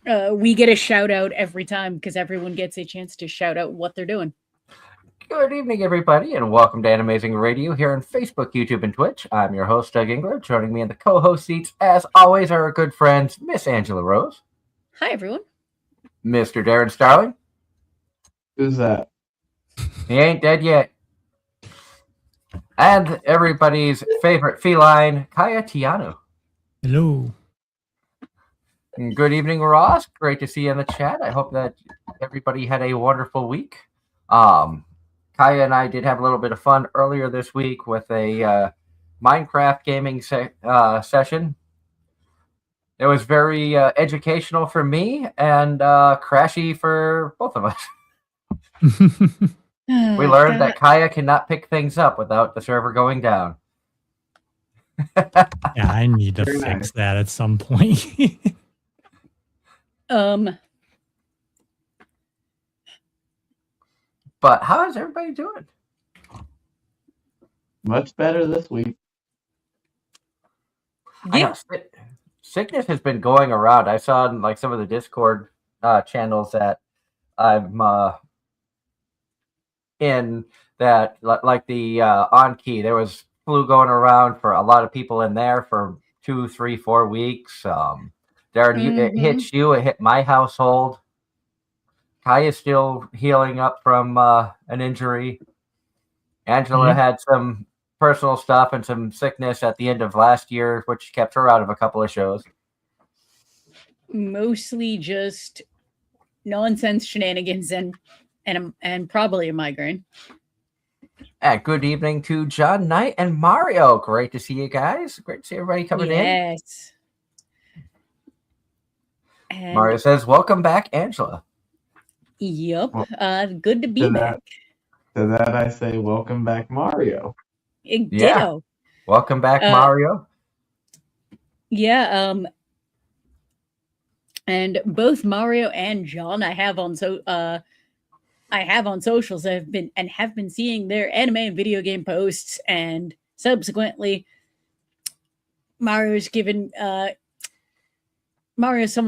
We get a shout out every time because everyone gets a chance to shout out what they're doing. Good evening, everybody, and welcome to Anime-Zing Radio here on Facebook, YouTube, and Twitch. I'm your host, Doug Engler. Joining me in the co-host seats, as always, are our good friends, Miss Angela Rose. Hi, everyone. Mr. Darren Starling. Who's that? He ain't dead yet. And everybody's favorite feline, Kaya Tiano. Hello. Good evening, Ross. Great to see you in the chat. I hope that everybody had a wonderful week. Kaya and I did have a little bit of fun earlier this week with a Minecraft gaming session. It was very educational for me and crashy for both of us. We learned that Kaya cannot pick things up without the server going down. Yeah, I need to fix that at some point. But how is everybody doing? Much better this week. Yeah. Sickness has been going around. I saw in like some of the Discord channels that I'm in that like the on key. There was flu going around for a lot of people in there for 2, 3, 4 weeks. Darren, it hit you. It hit my household. Kaya's still healing up from an injury. Angela had some personal stuff and some sickness at the end of last year, which kept her out of a couple of shows. Mostly just nonsense shenanigans and probably a migraine. Good evening to John Knight and Mario. Great to see you guys. Great to see everybody coming in. Yes. Mario says, welcome back, Angela. Yep. Good to be back. To that I say, welcome back, Mario. Ditto. Welcome back, Mario. Yeah. And both Mario and John I have on socials. Have been seeing their anime and video game posts, and subsequently some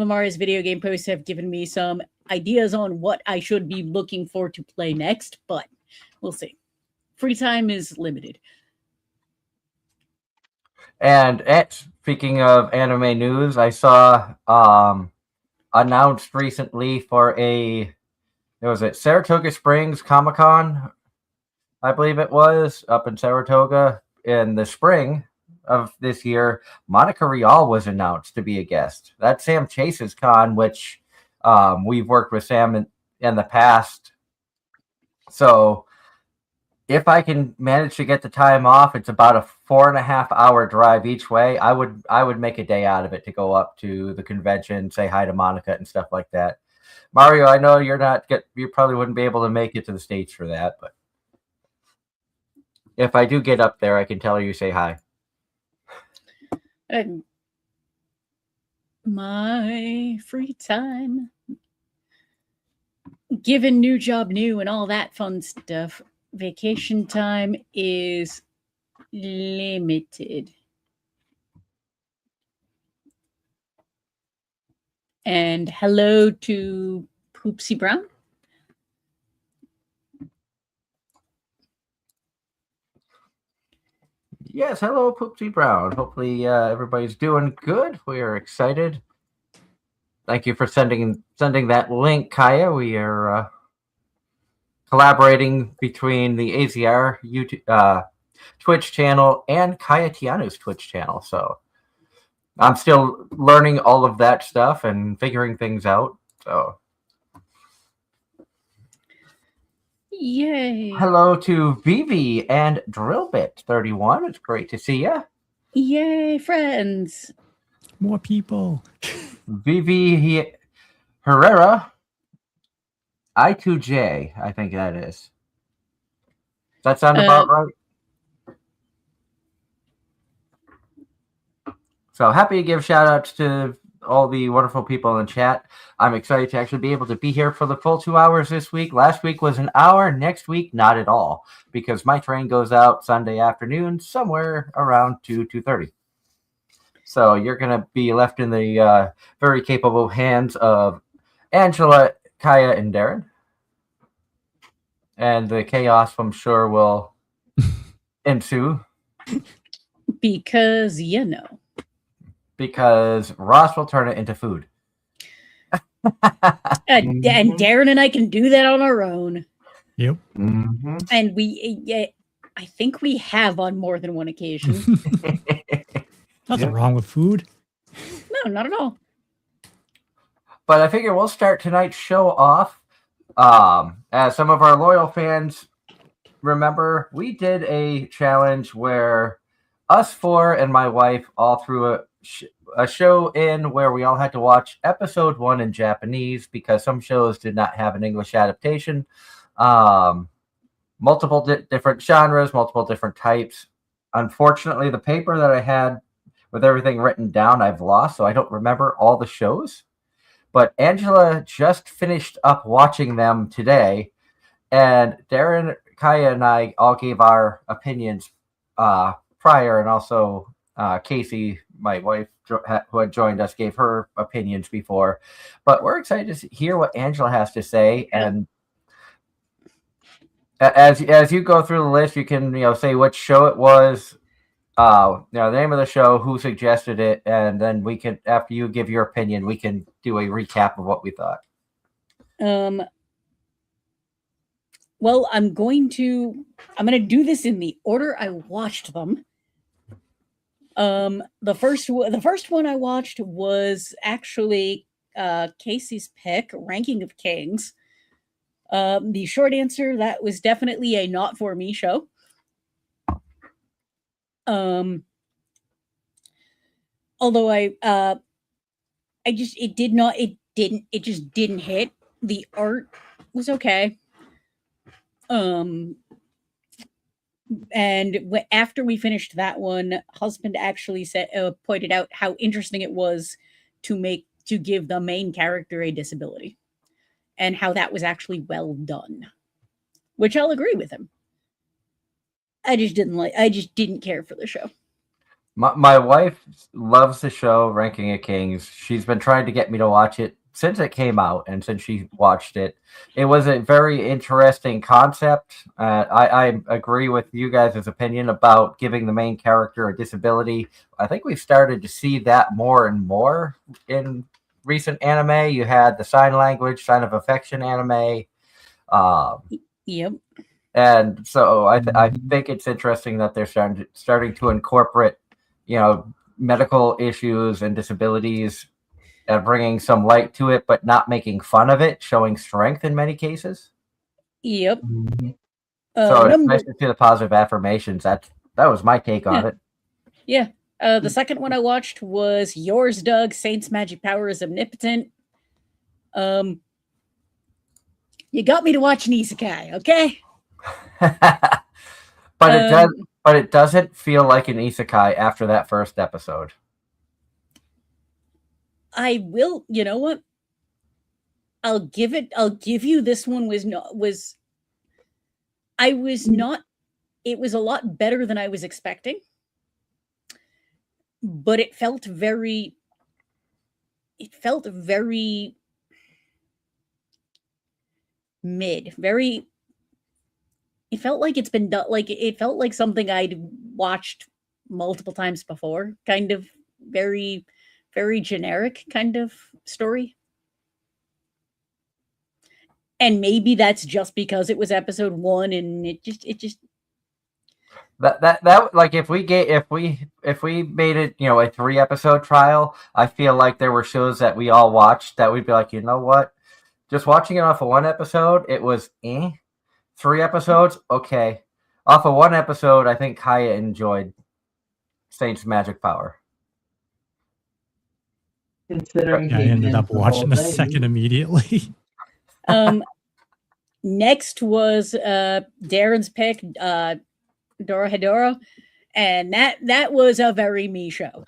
of Mario's video game posts have given me some ideas on what I should be looking for to play next, but we'll see. Free time is limited. And speaking of anime news, I saw announced recently for Saratoga Springs Comic-Con, I believe it was, up in Saratoga in the spring of this year. Monica Rial was announced to be a guest. That's Sam Chase's con, which we've worked with Sam in the past. So if I can manage to get the time off, it's about a 4.5-hour drive each way. I would make a day out of it to go up to the convention, say hi to Monica and stuff like that. Mario, I know you probably wouldn't be able to make it to the States for that, but if I do get up there, I can tell her you say hi. My free time, given new job new and all that fun stuff, vacation time is limited. And hello to Poopsie Brown. Yes, hello, Poopsie Brown. Hopefully everybody's doing good. We are excited. Thank you for sending that link, Kaya. We are collaborating between the AZR YouTube, Twitch channel and Kaya Tiano's Twitch channel. So I'm still learning all of that stuff and figuring things out. So yay! Hello to Vivi and Drillbit31. It's great to see you. Yay, friends! More people. Vivi Herrera, I2J, I think that is. Does that sound about right? So happy to give shout outs to all the wonderful people in the chat. I'm excited to actually be able to be here for the full 2 hours this week. Last week was an hour. Next week, not at all, because my train goes out Sunday afternoon somewhere around 2:30. So you're going to be left in the very capable hands of Angela, Kaya, and Darren. And the chaos, I'm sure, will ensue. Because, Because Ross will turn it into food. and Darren and I can do that on our own. Yep. Mm-hmm. And I think we have on more than one occasion. Nothing wrong with food. No, not at all. But I figure we'll start tonight's show off. As some of our loyal fans remember, we did a challenge where us four and my wife all threw a show in where we all had to watch episode 1 in Japanese because some shows did not have an English adaptation. Multiple different genres, multiple different types. Unfortunately, the paper that I had with everything written down, I've lost, so I don't remember all the shows. But Angela just finished up watching them today, and Darren, Kaya, and I all gave our opinions prior, and also Casey, my wife, who had joined us, gave her opinions before. But we're excited to hear what Angela has to say, and as you go through the list, you can say which show it was, the name of the show, who suggested it, and then we can, after you give your opinion, we can do a recap of what we thought. Well, I'm going to do this in the order I watched them. The first one I watched was actually Casey's pick, Ranking of Kings. The short answer, that was definitely a not for me show. Although it just didn't hit. The art was okay. And after we finished that one, husband actually pointed out how interesting it was to give the main character a disability, and how that was actually well done, which I'll agree with him. I just didn't care for the show. My wife loves the show Ranking of Kings. She's been trying to get me to watch it since it came out, and since she watched it. It was a very interesting concept. I agree with you guys' opinion about giving the main character a disability. I think we've started to see that more and more in recent anime. You had the sign language, sign of affection anime. Yep. And so I think it's interesting that they're starting to incorporate, medical issues and disabilities, and bringing some light to it, but not making fun of it, showing strength in many cases. Yep. So it's nice to see the positive affirmations. That was my take on it. Yeah. The second one I watched was Yours, Doug, Saint's Magic Power is Omnipotent. You got me to watch an isekai, okay? But it doesn't feel like an isekai after that first episode. I will, you know what? I'll give you this one it was a lot better than I was expecting. But it felt very mid, it felt like it's been done, it felt like something I'd watched multiple times before, kind of very, very generic kind of story. And maybe that's just because it was episode 1 and it just that like if we made it, a 3-episode trial, I feel like there were shows that we all watched that we'd be like, you know what? Just watching it off of 1 episode, it was 3 episodes, okay. Off of 1 episode, I think Kaya enjoyed Saint's Magic Power. Considering I ended up watching the second immediately. Next was Darren's pick, Dorohedoro, and that was a very me show.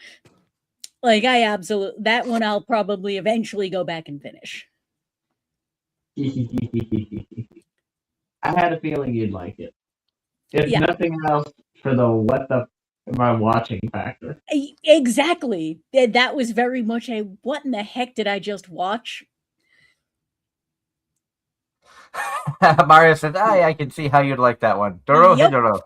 Like that one I'll probably eventually go back and finish. I had a feeling you'd like it. If nothing else, for the what the my watching factor. Exactly. That was very much a what in the heck did I just watch? Mario says, I can see how you'd like that one. Yep. Dorohedoro.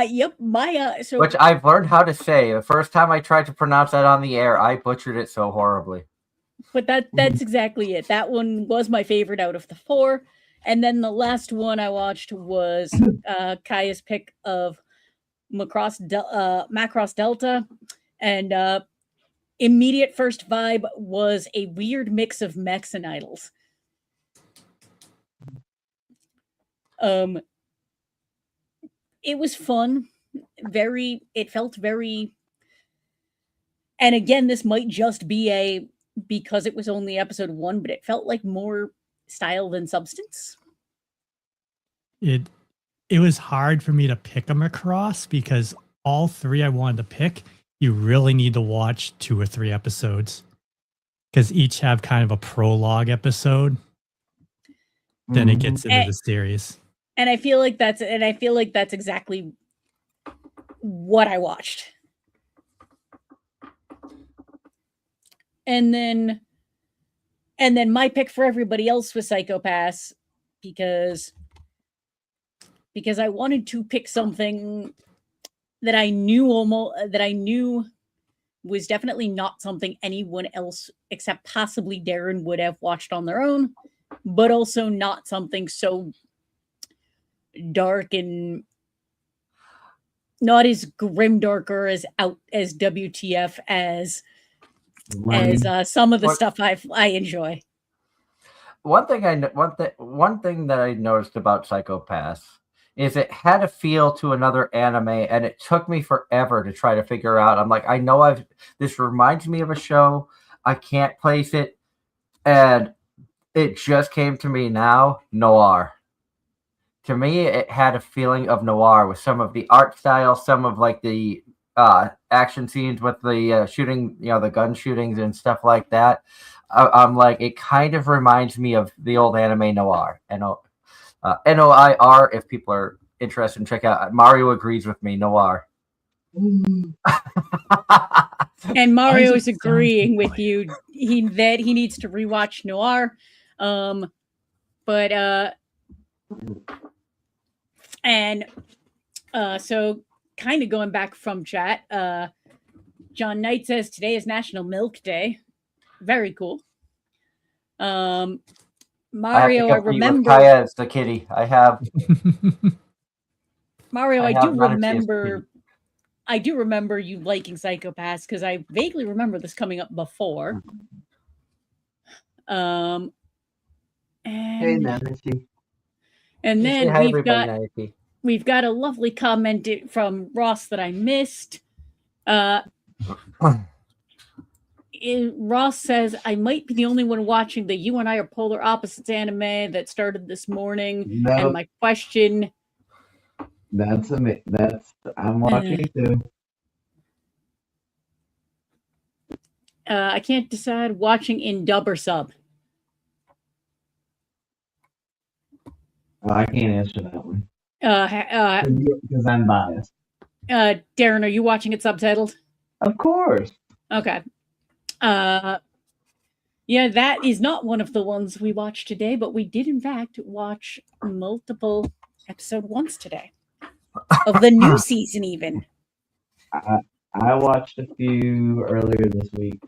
Yep. My so Which I've learned how to say. The first time I tried to pronounce that on the air, I butchered it so horribly. but that's exactly it. That one was my favorite out of the 4. And then the last one I watched was Kaya's pick of Macross Delta. And immediate first vibe was a weird mix of mechs and idols. It was fun. It felt very, and again, this might just be because it was only episode 1, but it felt like more style than substance. It was hard for me to pick them across because all 3 I wanted to pick, you really need to watch 2 or 3 episodes because each have kind of a prologue episode. Then it gets into the series. And I feel like that's exactly what I watched. And then my pick for everybody else was Psycho Pass because I wanted to pick something that I knew was definitely not something anyone else except possibly Darren would have watched on their own, but also not something so dark and not as grimdarker as WTF as some of the stuff I enjoy. One thing that I noticed about Psycho Pass is it had a feel to another anime, and it took me forever to try to figure out. I'm like, I know this reminds me of a show. I can't place it, and it just came to me now. Noir. To me, it had a feeling of noir with some of the art style, some of like the action scenes with the shooting, the gun shootings and stuff like that. I'm like, it kind of reminds me of the old anime Noir. Noir, if people are interested, check out. Mario agrees with me, Noir. And Mario is agreeing with you that he needs to rewatch Noir. So kind of going back from chat, John Knight says today is National Milk Day. Very cool. Mario, I remember Kaya is the kitty. I have Mario. I do remember you liking Psycho Pass because I vaguely remember this coming up before. Hey, Nancy. And then we've got a lovely comment from Ross that I missed. Ross says, I might be the only one watching the You and I Are Polar Opposites anime that started this morning. Nope. And my question... I'm watching too. I can't decide watching in dub or sub. I can't answer that one. Because I'm biased. Darren, are you watching it subtitled? Of course. Okay. Yeah, that is not one of the ones we watched today, but we did in fact watch multiple episode 1s today of the new season. Even I watched a few earlier this week.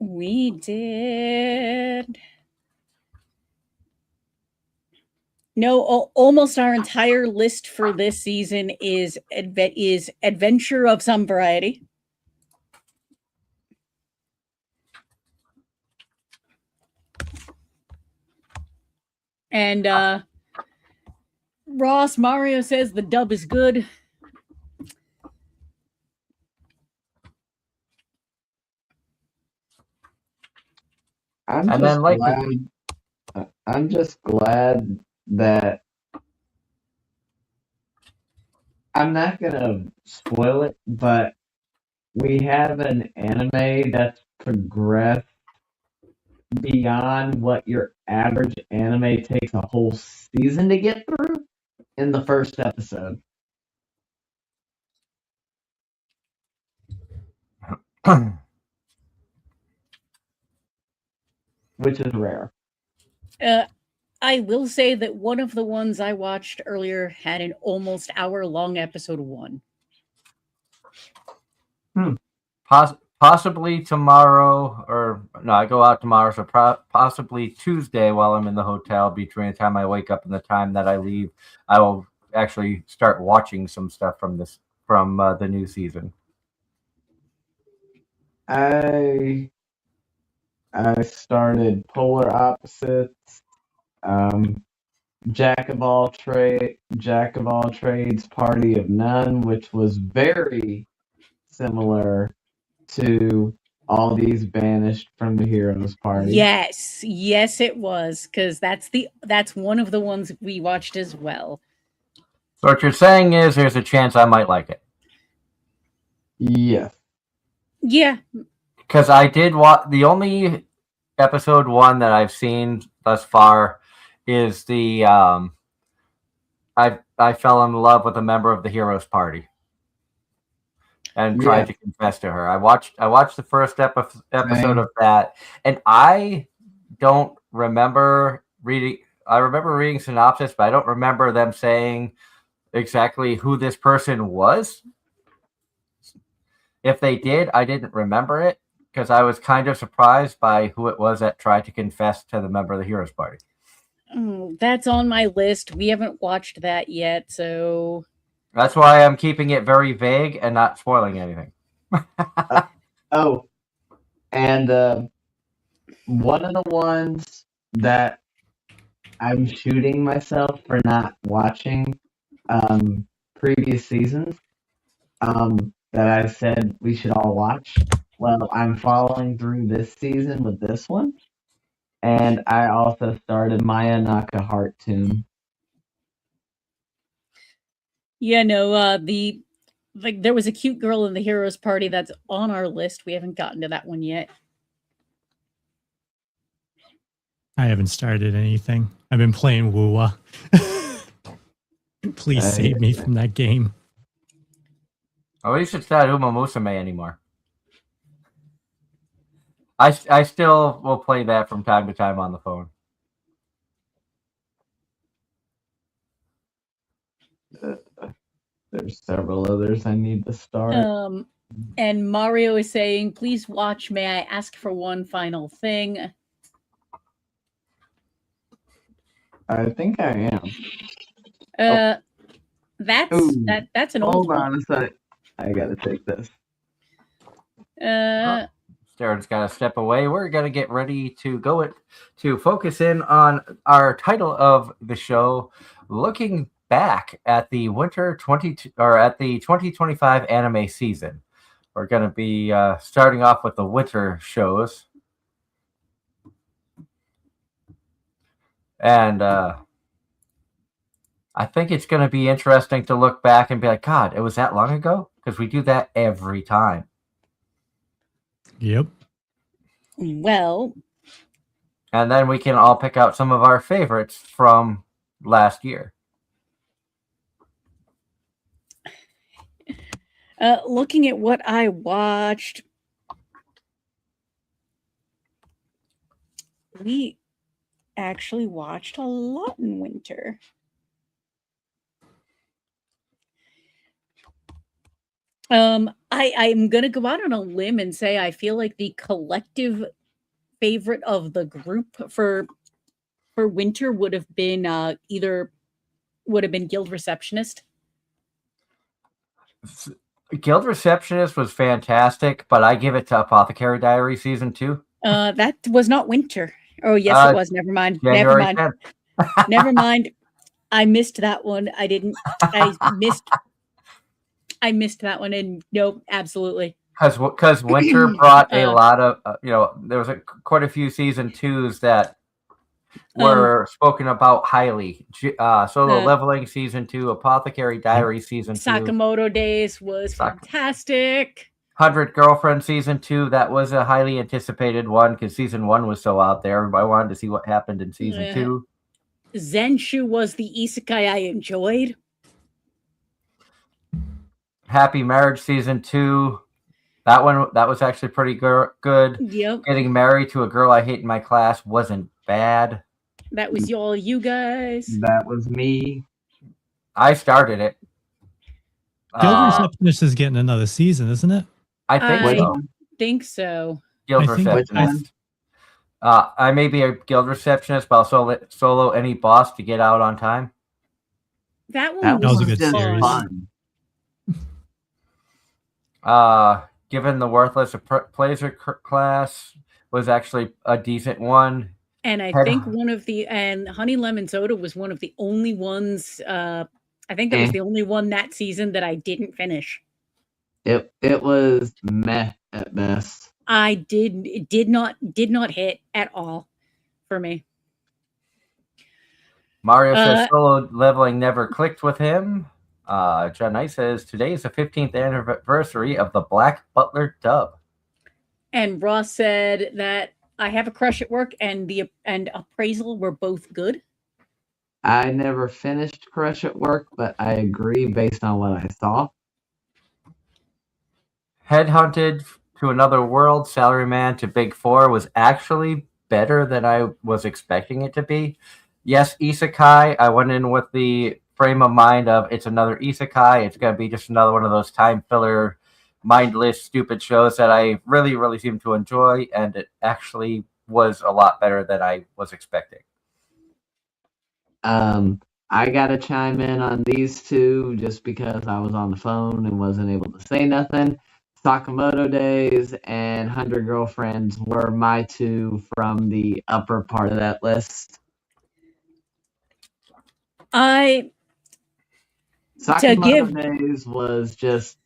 We did. No, almost our entire list for this season is adventure of some variety. And Ross Mario says the dub is good. I'm just glad that I'm not gonna spoil it, but we have an anime that's progressed beyond what your average anime takes a whole season to get through. in the first episode, which is rare. I will say that one of the ones I watched earlier had an almost hour-long episode 1. Possibly tomorrow, or no, I go out tomorrow, so possibly Tuesday while I'm in the hotel. Between the time I wake up and the time that I leave, I will actually start watching some stuff from the new season. I started Polar Opposites, Jack of all trades, Party of None, which was very similar to All These Banished from the Heroes Party. Yes, it was, because that's one of the ones we watched as well. So what you're saying is there's a chance I might like it. Yes. Yeah. Because I did watch the only episode 1 that I've seen thus far is the I fell in love with a member of the Heroes Party and tried to confess to her. I watched the first episode of that, and I don't remember reading. I remember reading synopsis, but I don't remember them saying exactly who this person was. If they did, I didn't remember it because I was kind of surprised by who it was that tried to confess to the member of the Heroes Party. Oh, that's on my list. We haven't watched that yet, so that's why I'm keeping it very vague and not spoiling anything. Oh, and one of the ones that I'm shooting myself for not watching previous seasons that I said we should all watch. Well, I'm following through this season with this one. And I also started Maya Naka Heart Tomb. Yeah, no, there was a cute girl in the Heroes Party that's on our list. We haven't gotten to that one yet. I haven't started anything. I've been playing Wuwa. Please save me from that game. At least it's not Uma Musume anymore. I still will play that from time to time on the phone. There's several others I need to start. And Mario is saying, please watch May I Ask for One Final Thing? I think I am. That's an old one. Hold on a sec. I gotta take this. Darren's got to step away. We're going to get ready to go to focus in on our title of the show, looking back at the winter 2025 anime season. We're going to be starting off with the winter shows. And I think it's going to be interesting to look back and be like, God, it was that long ago? Because we do that every time. Yep. Well. And then we can all pick out some of our favorites from last year. Looking at what I watched, we actually watched a lot in winter. I'm gonna go out on a limb and say I feel like the collective favorite of the group for winter would have been Guild Receptionist. Guild Receptionist was fantastic, but I give it to Apothecary Diary season 2. That was not winter. Oh yes, it was. Never mind. January Never mind. Never mind. I missed that one. I missed that one, and nope, absolutely. Because winter brought a lot of there was quite a few season 2s that were spoken about highly. Solo Leveling season 2, Apothecary Diary season 2, Sakamoto Days was fantastic. 100 Girlfriend season 2, that was a highly anticipated one because season 1 was so out there. Everybody wanted to see what happened in season 2. Zenshu was the isekai I enjoyed. Happy Marriage season 2. That was actually pretty good. Yep. Getting married to a girl I hate in my class wasn't bad. That was all you guys. That was me. I started it. Guild Receptionist is getting another season, isn't it? I think so. Think so. Guild I think- Receptionist. I may be a guild receptionist, but I'll solo any boss to get out on time. That one That was was a good just series. fun. Given the worthless appraiser class was actually a decent one. And I think and Honey Lemon Soda was one of the only ones. I think that was the only one that season that I didn't finish. It was meh at best. It did not hit at all for me. Mario says solo leveling never clicked with him. John Knight says today is the 15th anniversary of the Black Butler dub. And Ross said that I have a crush at work and appraisal were both good. I never finished Crush at Work, but I agree based on what I saw. Headhunted to Another World, Salaryman to Big Four was actually better than I was expecting it to be. Yes, isekai. I went in with the frame of mind of it's another isekai. It's going to be just another one of those time filler, mindless, stupid shows that I really, really seem to enjoy, and it actually was a lot better than I was expecting. I got to chime in on these two just because I was on the phone and wasn't able to say nothing. Sakamoto Days and 100 Girlfriends were my two from the upper part of that list. Sakamoto Days was just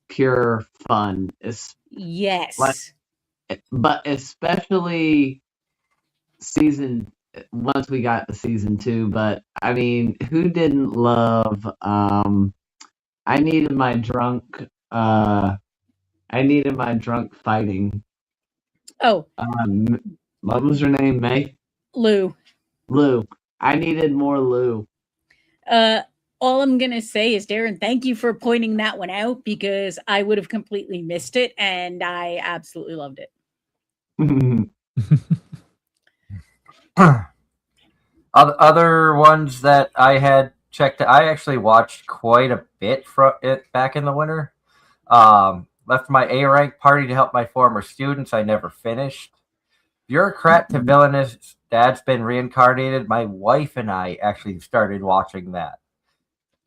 pure fun. Yes. But especially once we got to season 2, but I mean, who didn't love I needed my drunk fighting. Oh. What was her name? May? Lou. I needed more Lou. All I'm going to say is, Darren, thank you for pointing that one out because I would have completely missed it and I absolutely loved it. Other ones that I had checked, I actually watched quite a bit from it back in the winter. Left my A rank party to help my former students. I never finished. Bureaucrat to Villainous, Dad's Been Reincarnated. My wife and I actually started watching that.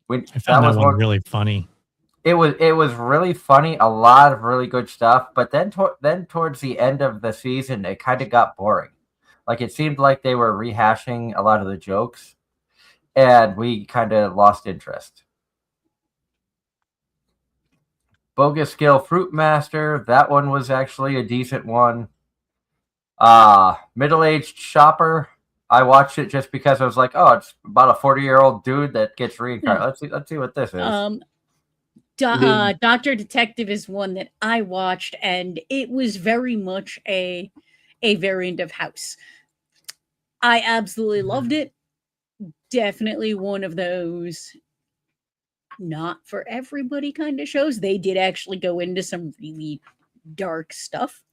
I found that one really funny. It was really funny, a lot of really good stuff. But then towards the end of the season, it kind of got boring. Like it seemed like they were rehashing a lot of the jokes, and we kind of lost interest. Bogus Skill Fruit Master, that one was actually a decent one. Middle-aged Shopper, I watched it just because I was like, oh, it's about a 40-year-old dude that gets reincarnated. Let's see what this is. Dr. Detective is one that I watched, and it was very much a variant of House. I absolutely loved it. Definitely one of those not for everybody kind of shows. They did actually go into some really dark stuff,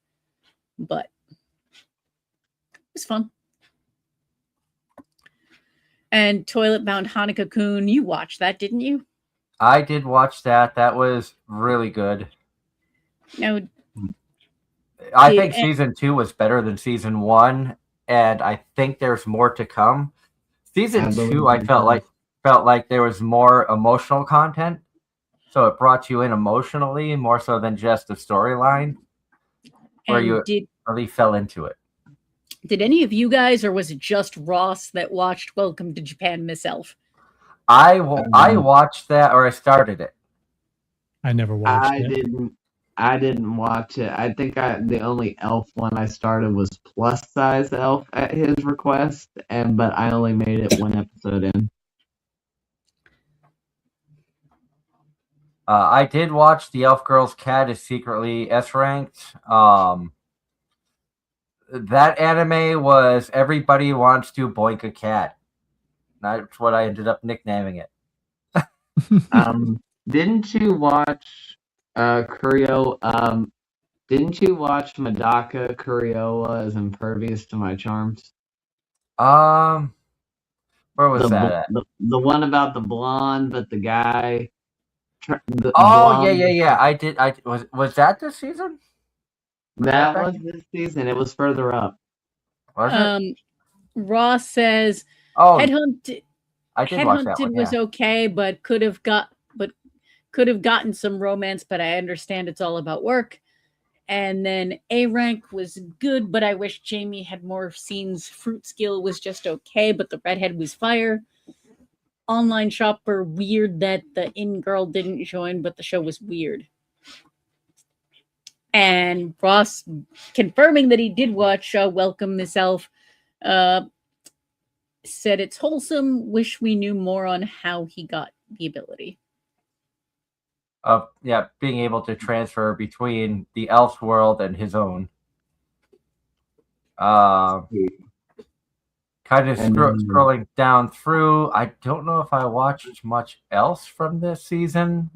but it was fun. And Toilet Bound Hanukkah-kun, you watched that, didn't you? I did watch that. That was really good. No, I think season 2 was better than season 1, and I think there's more to come. Season 2, I felt like there was more emotional content, so it brought you in emotionally more so than just the storyline, where you really fell into it. Did any of you guys, or was it just Ross that watched Welcome to Japan, Miss Elf? I watched that, or I started it. I never watched it. I didn't watch it. I think the only Elf one I started was Plus Size Elf at his request, but I only made it one episode in. I did watch The Elf Girl's Cat is Secretly S-ranked. That anime was everybody wants to boink a cat. That's what I ended up nicknaming it. Didn't you watch Kurio? Didn't you watch Madaka Kuriola is impervious to my charms? Where was that at? The one about the blonde, but the guy. The Oh blonde, yeah. I did. I was that this season? that back- was this season. It was further up. Was it? Ross says Oh, Headhunt I did watch that Headhunted one. was Yeah. okay, but could have gotten some romance, but I understand it's all about work. And then A rank was good, but I wish Jamie had more scenes. Fruit skill was just okay, but the redhead was fire. Online shopper, weird that the in girl didn't join, but the show was weird. And Ross confirming that he did watch Welcome Miss Elf, said it's wholesome. Wish we knew more on how he got the ability. Of being able to transfer between the elf's world and his own. Kind of scrolling down through. I don't know if I watched much else from this season.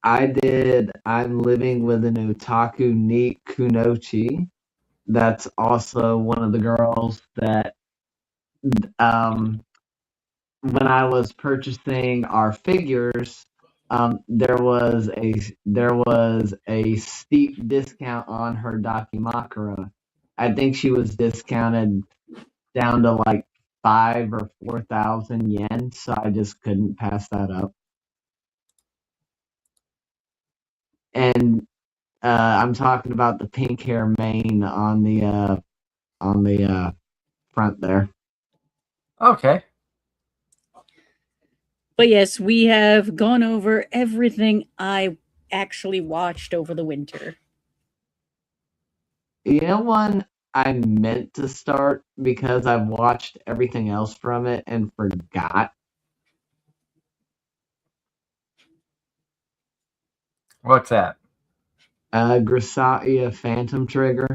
I did. I'm living with an otaku Neat Kunoichi. That's also one of the girls that when I was purchasing our figures, there was a steep discount on her Dakimakura. I think she was discounted down to like 5 or 4,000 yen, so I just couldn't pass that up. And I'm talking about the pink hair mane on the front there. Okay. But yes, we have gone over everything I actually watched over the winter. You know, one I meant to start because I've watched everything else from it and forgot. What's that? Grisaia Phantom Trigger.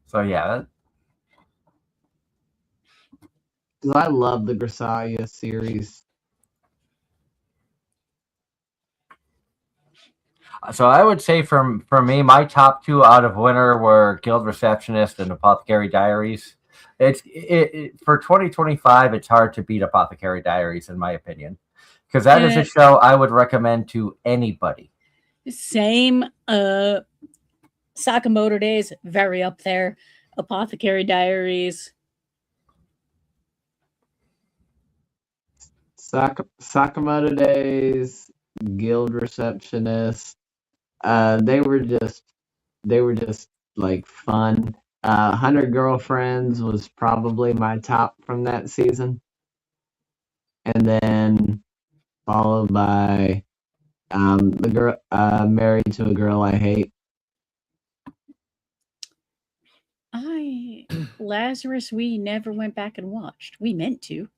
So yeah. Because I love the Grisaia series. So I would say for me, my top two out of winter were Guild Receptionist and Apothecary Diaries. It for 2025, it's hard to beat Apothecary Diaries in my opinion, because that is a show I would recommend to anybody. Same. Sakamoto Days, very up there. Apothecary Diaries. Sakamoto Days, Guild Receptionist. They were just like fun. 100 Girlfriends was probably my top from that season, and then followed by the girl Married to a Girl I Hate. Lazarus, we never went back and watched. We meant to.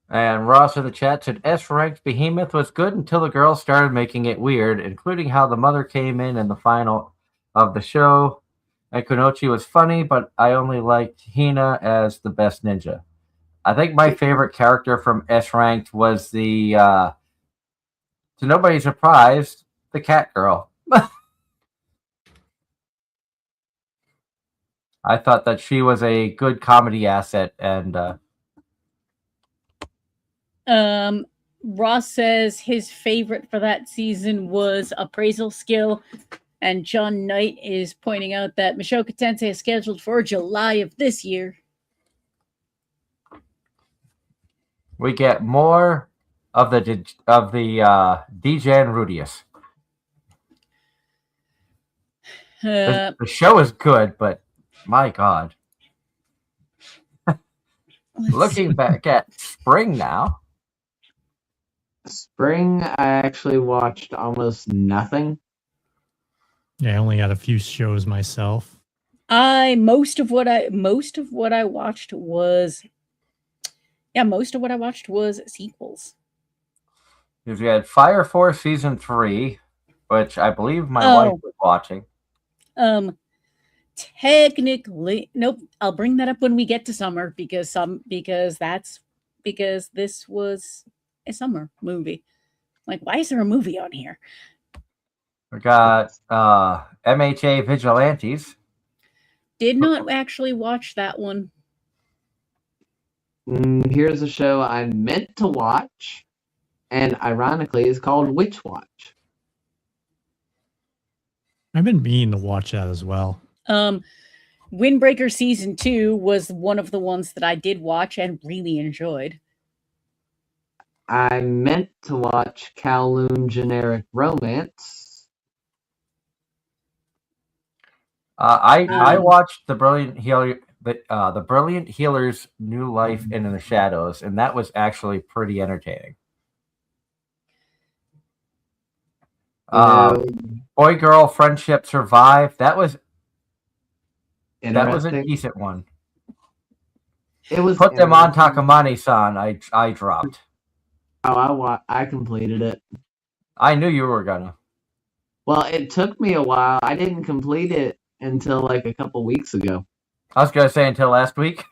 And Ross in the chat said S-ranked Behemoth was good until the girls started making it weird, including how the mother came in the final of the show. And Kunoichi was funny, but I only liked Hina as the best ninja. I think my favorite character from S-ranked was the, to nobody's surprise, the cat girl. I thought that she was a good comedy asset, and Ross says his favorite for that season was appraisal skill, and John Knight is pointing out that Mishoka Tensei is scheduled for July of this year. We get more of the DJ and Rudius. The show is good, but my God. Looking back at Spring now. Spring, I actually watched almost nothing. Yeah, I only had a few shows myself. Most of what I watched was sequels. Because we had Fire Force season 3, which I believe my Oh. wife was watching. Technically, nope. I'll bring that up when we get to summer because this was a summer movie. Like, why is there a movie on here? We got MHA Vigilantes. Did not actually watch that one. Here's a show I meant to watch, and ironically is called Witch Watch. I've been meaning to watch that as well. Windbreaker season 2 was one of the ones that I did watch and really enjoyed. I meant to watch Kowloon Generic Romance. I watched the Brilliant Healer's New Life in the Shadows, and that was actually pretty entertaining. Boy Girl Friendship Survive. That was a decent one. It was. Put them on Takamani-san. I dropped. Oh, I completed it. I knew you were gonna. Well, it took me a while. I didn't complete it until like a couple weeks ago. I was gonna say until last week.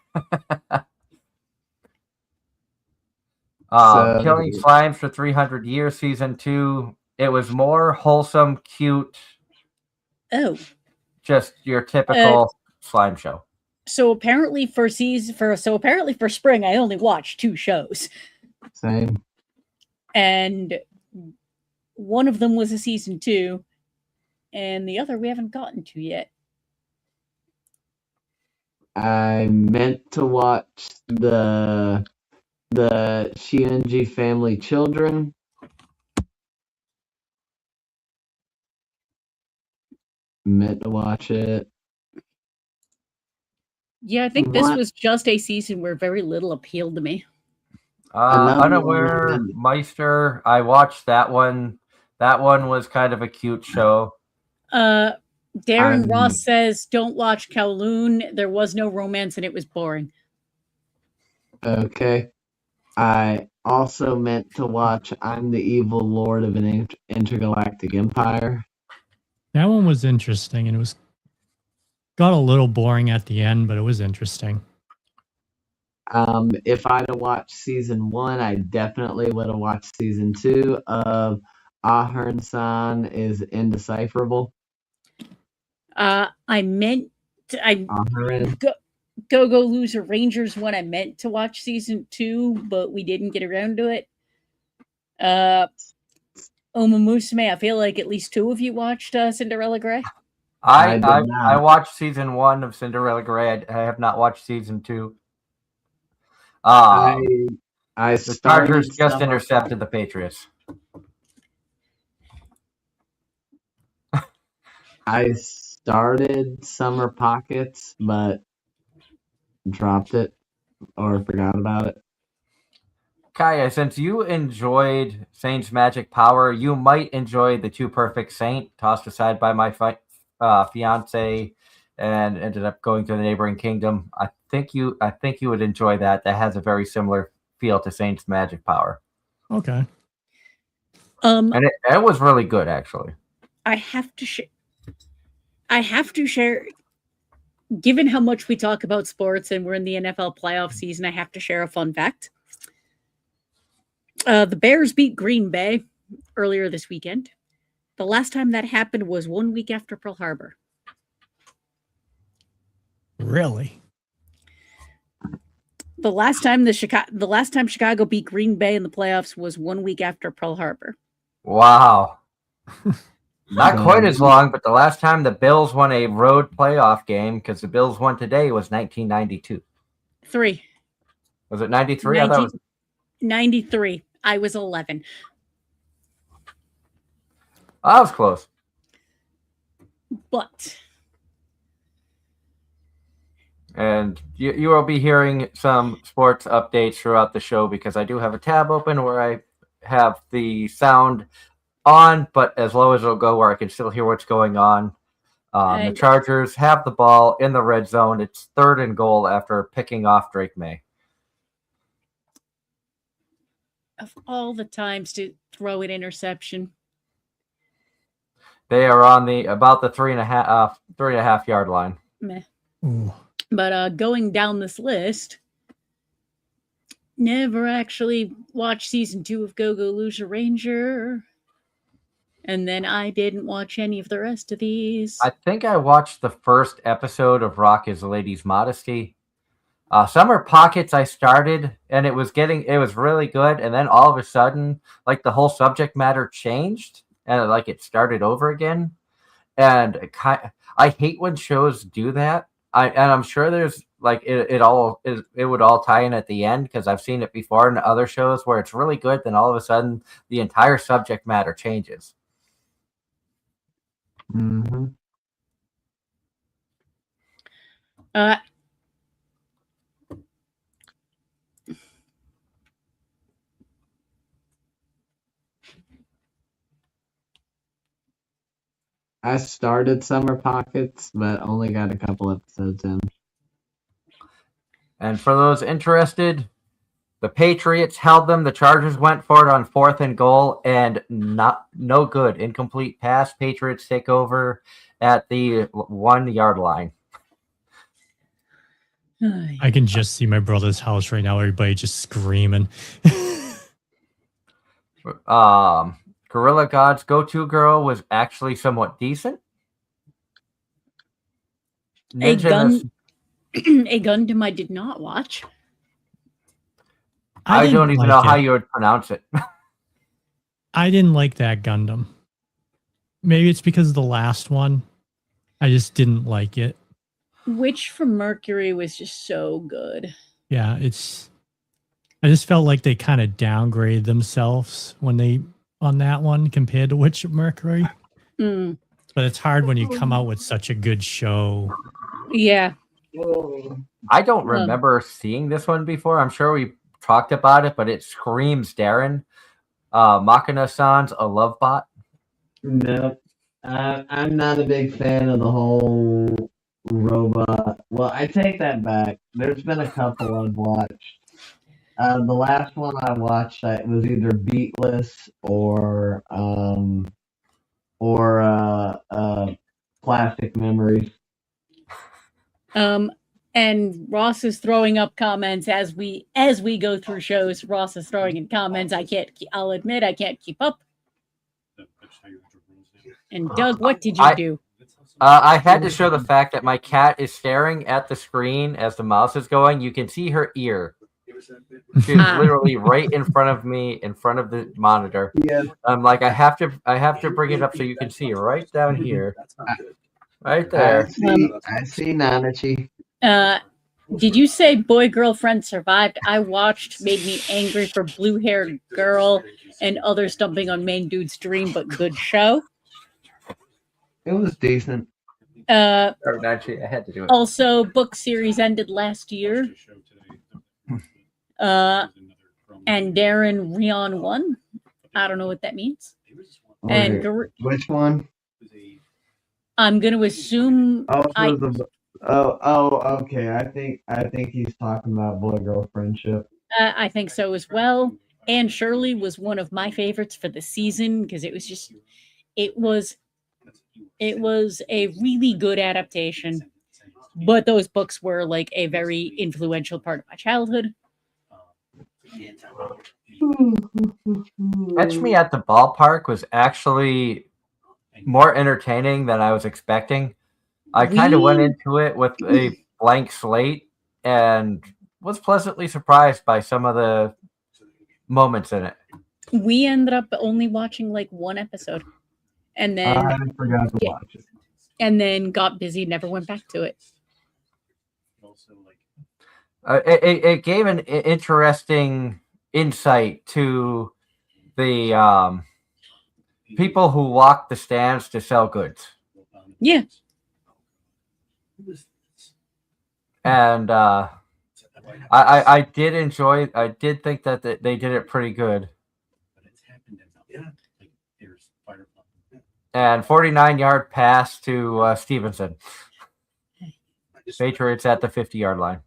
Killing Slimes for 300 Years season 2. It was more wholesome, cute. Oh, just your typical slime show. So apparently for spring, I only watched 2 shows. Same. And one of them was a season 2, and the other we haven't gotten to yet. I meant to watch the Shienji Family Children. Meant to watch it. Yeah, I think this was just a season where very little appealed to me. Unaware Meister. I watched that one. That one was kind of a cute show. Darren Ross says, don't watch Kowloon. There was no romance and it was boring. Okay. I also meant to watch I'm the Evil Lord of an Intergalactic Empire. That one was interesting, and it was got a little boring at the end, but it was interesting. If I'd have watched season 1, I definitely would have watched season 2 of Ahern-san is Indecipherable. I meant to, Go Loser Rangers one. I meant to watch season 2, but we didn't get around to it. Oma Musume, I feel like at least 2 of you watched Cinderella Grey. I watched season 1 of Cinderella Grey. I have not watched season 2. The Chargers just intercepted the Patriots. I started Summer Pockets, but dropped it or forgot about it. Kaya, since you enjoyed Saint's Magic Power, you might enjoy The Two Perfect Saint, tossed aside by my fiance, and ended up going to the neighboring kingdom. I think you would enjoy that. That has a very similar feel to Saint's Magic Power. Okay. And it was really good, actually. I have to share. Given how much we talk about sports and we're in the NFL playoff season, I have to share a fun fact. The Bears beat Green Bay earlier this weekend. The last time that happened was 1 week after Pearl Harbor. Really? The last time Chicago beat Green Bay in the playoffs was 1 week after Pearl Harbor. Wow. Not quite as long, but the last time the Bills won a road playoff game, because the Bills won today, was 1992. 3. Was it 93? I thought it was 93. I was 11. I was close. But. And you will be hearing some sports updates throughout the show, because I do have a tab open where I have the sound on, but as low as it'll go where I can still hear what's going on. The Chargers have the ball in the red zone. It's 3rd and goal after picking off Drake May. of all the times to throw an interception. They are on about the 3.5 yard line. Meh. Ooh. But going down this list, never actually watched season 2 of Go Go Lucha Ranger. And then I didn't watch any of the rest of these. I think I watched the first episode of Rock is a Lady's Modesty. Summer Pockets I started, and it was really good, and then all of a sudden, like, the whole subject matter changed, and like it started over again. And I hate when shows do that. And I'm sure there's like it would all tie in at the end, because I've seen it before in other shows where it's really good, then all of a sudden the entire subject matter changes. Mm-hmm. I started Summer Pockets, but only got a couple episodes in. And for those interested, the Patriots held them. The Chargers went for it on 4th and goal, and no good. Incomplete pass. Patriots take over at the 1 yard line. I can just see my brother's house right now. Everybody just screaming. Gorilla God's Go-To Girl was actually somewhat decent. A Gundam I did not watch. I don't even know how you would pronounce it. I didn't like that Gundam. Maybe it's because of the last one. I just didn't like it. Witch from Mercury was just so good. Yeah, I just felt like they kind of downgraded themselves when they on that one compared to Witch of Mercury. Mm. But it's hard when you come out with such a good show. Yeah. I don't remember seeing this one before. I'm sure we talked about it, but it screams Darren. Machina-san's a love bot. No, I'm not a big fan of the whole robot. Well, I take that back. There's been a couple I've watched. The last one I watched, it was either Beatless or Plastic Memories. And Ross is throwing up comments as we go through shows. Ross is throwing in comments. I'll admit I can't keep up. And Doug, what did you do? I had to show the fact that my cat is staring at the screen as the mouse is going. You can see her ear. She's literally right in front of me, in front of the monitor. Yeah. I'm like, I have to bring it up so you can see right down here. Right there. I see Nanachi. Did you say Boy Girlfriend Survived? I watched, made me angry for Blue Haired Girl and others dumping on main dude's dream, but good show. It was decent. Actually, I had to do it. Also, book series ended last year. And Darren Rion won. I don't know what that means. And which one? I'm going to assume. Okay. I think he's talking about Boy Girl Friendship. I think so as well. Anne Shirley was one of my favorites for the season because it was a really good adaptation. But those books were like a very influential part of my childhood. Catch Me at the Ballpark was actually more entertaining than I was expecting. I kind of went into it with a blank slate and was pleasantly surprised by some of the moments in it. We ended up only watching like one episode, and then I forgot to watch it, and then got busy, never went back to it. It gave an interesting insight to the people who walk the stands to sell goods. Yeah. And I did enjoy. I did think that they did it pretty good. And 49-yard pass to Stevenson. Patriots at the 50-yard line.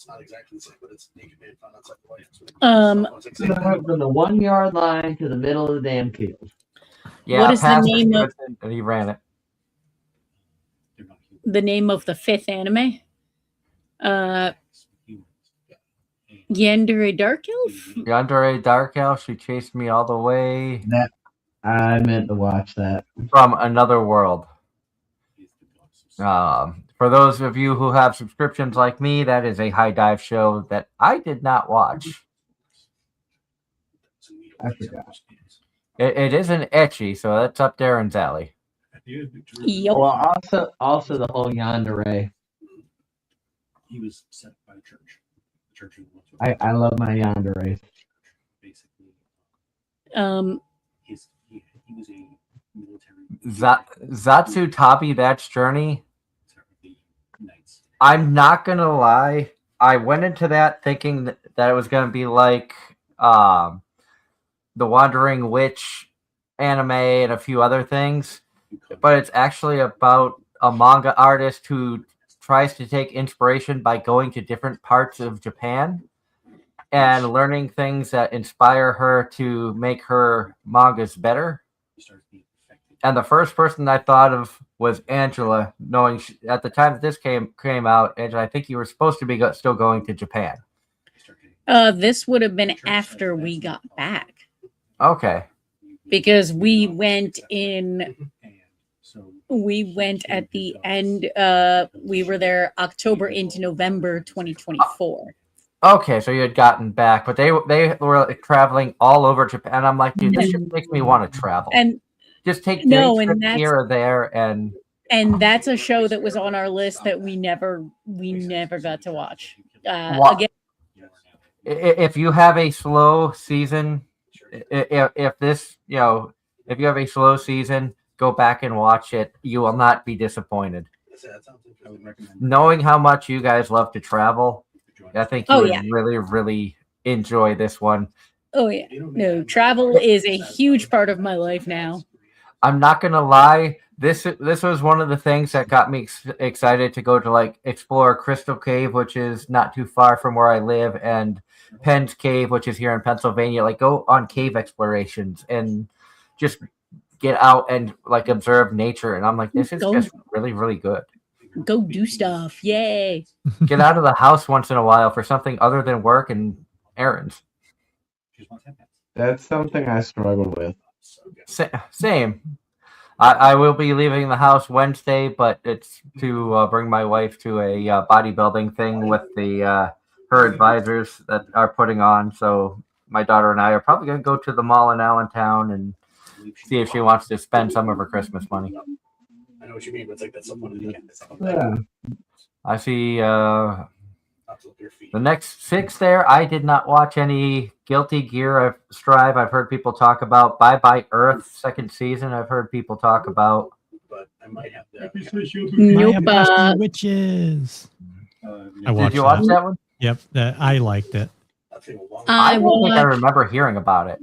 It's not exactly the same, but it's naked man found outside the White House. So they went from the 1 yard line to the middle of the damn field. Yeah, What is the Pastor name of- Stevenson, and he ran it. The name of the 5th anime? Yandere Dark Elf? Yandere Dark Elf, she chased me all the way That I meant to watch that. from another world. For those of you who have subscriptions like me, that is a high dive show that I did not watch. I forgot. It isn't etchy, so that's up Darren's alley. Yep. Well, also the whole yandere. He was set by the church. The church is the ones who- I love my yandere. Basically, Um, he was a military. Zatsu Tabi, That's Journey. The knights. I'm not gonna lie. I went into that thinking that it was gonna be like the Wandering Witch anime and a few other things, but it's actually about a manga artist who tries to take inspiration by going to different parts of Japan and learning things that inspire her to make her mangas better. And the first person I thought of was Angela, knowing at the time that this came out, Angela, I think you were supposed to be still going to Japan. this would have been after we got back Okay. because we went at the end. We were there October into November 2024. Okay, so you had gotten back, but they were like, traveling all over Japan. I'm like, dude, this just makes me want to travel. And just take No, days and trip here or there, and that's a show that was on our list that we never got to watch. What? Again, if you have a slow season, if this, if you have a slow season, go back and watch it. You will not be disappointed. I would recommend. Knowing how much you guys love to travel, I think you Oh, would yeah. really, really enjoy this one. oh yeah, no, travel is a huge part of my life now. I'm not gonna lie. This was one of the things that got me excited to go to like explore Crystal Cave, which is not too far from where I live, and Penn's Cave, which is here in Pennsylvania. Like go on cave explorations and just get out and like observe nature. And I'm like, this is just really, really good. Go do stuff, yay! Get out of the house once in a while for something other than work and errands. That's something I struggle with. Same. I will be leaving the house Wednesday, but it's to bring my wife to a bodybuilding thing with the her advisors that are putting on. So my daughter and I are probably going to go to the mall in Allentown and see if she wants to spend some of her Christmas money. I know what you mean, but it's like that's someone. Yeah. I see the next 6 there. I did not watch any Guilty Gear Strive. I've heard people talk about Bye Bye Earth second season. I've heard people talk about. But I might have that. Nope. Witches. I Did you watch that one? Yep, I liked it. I don't think I remember hearing about it.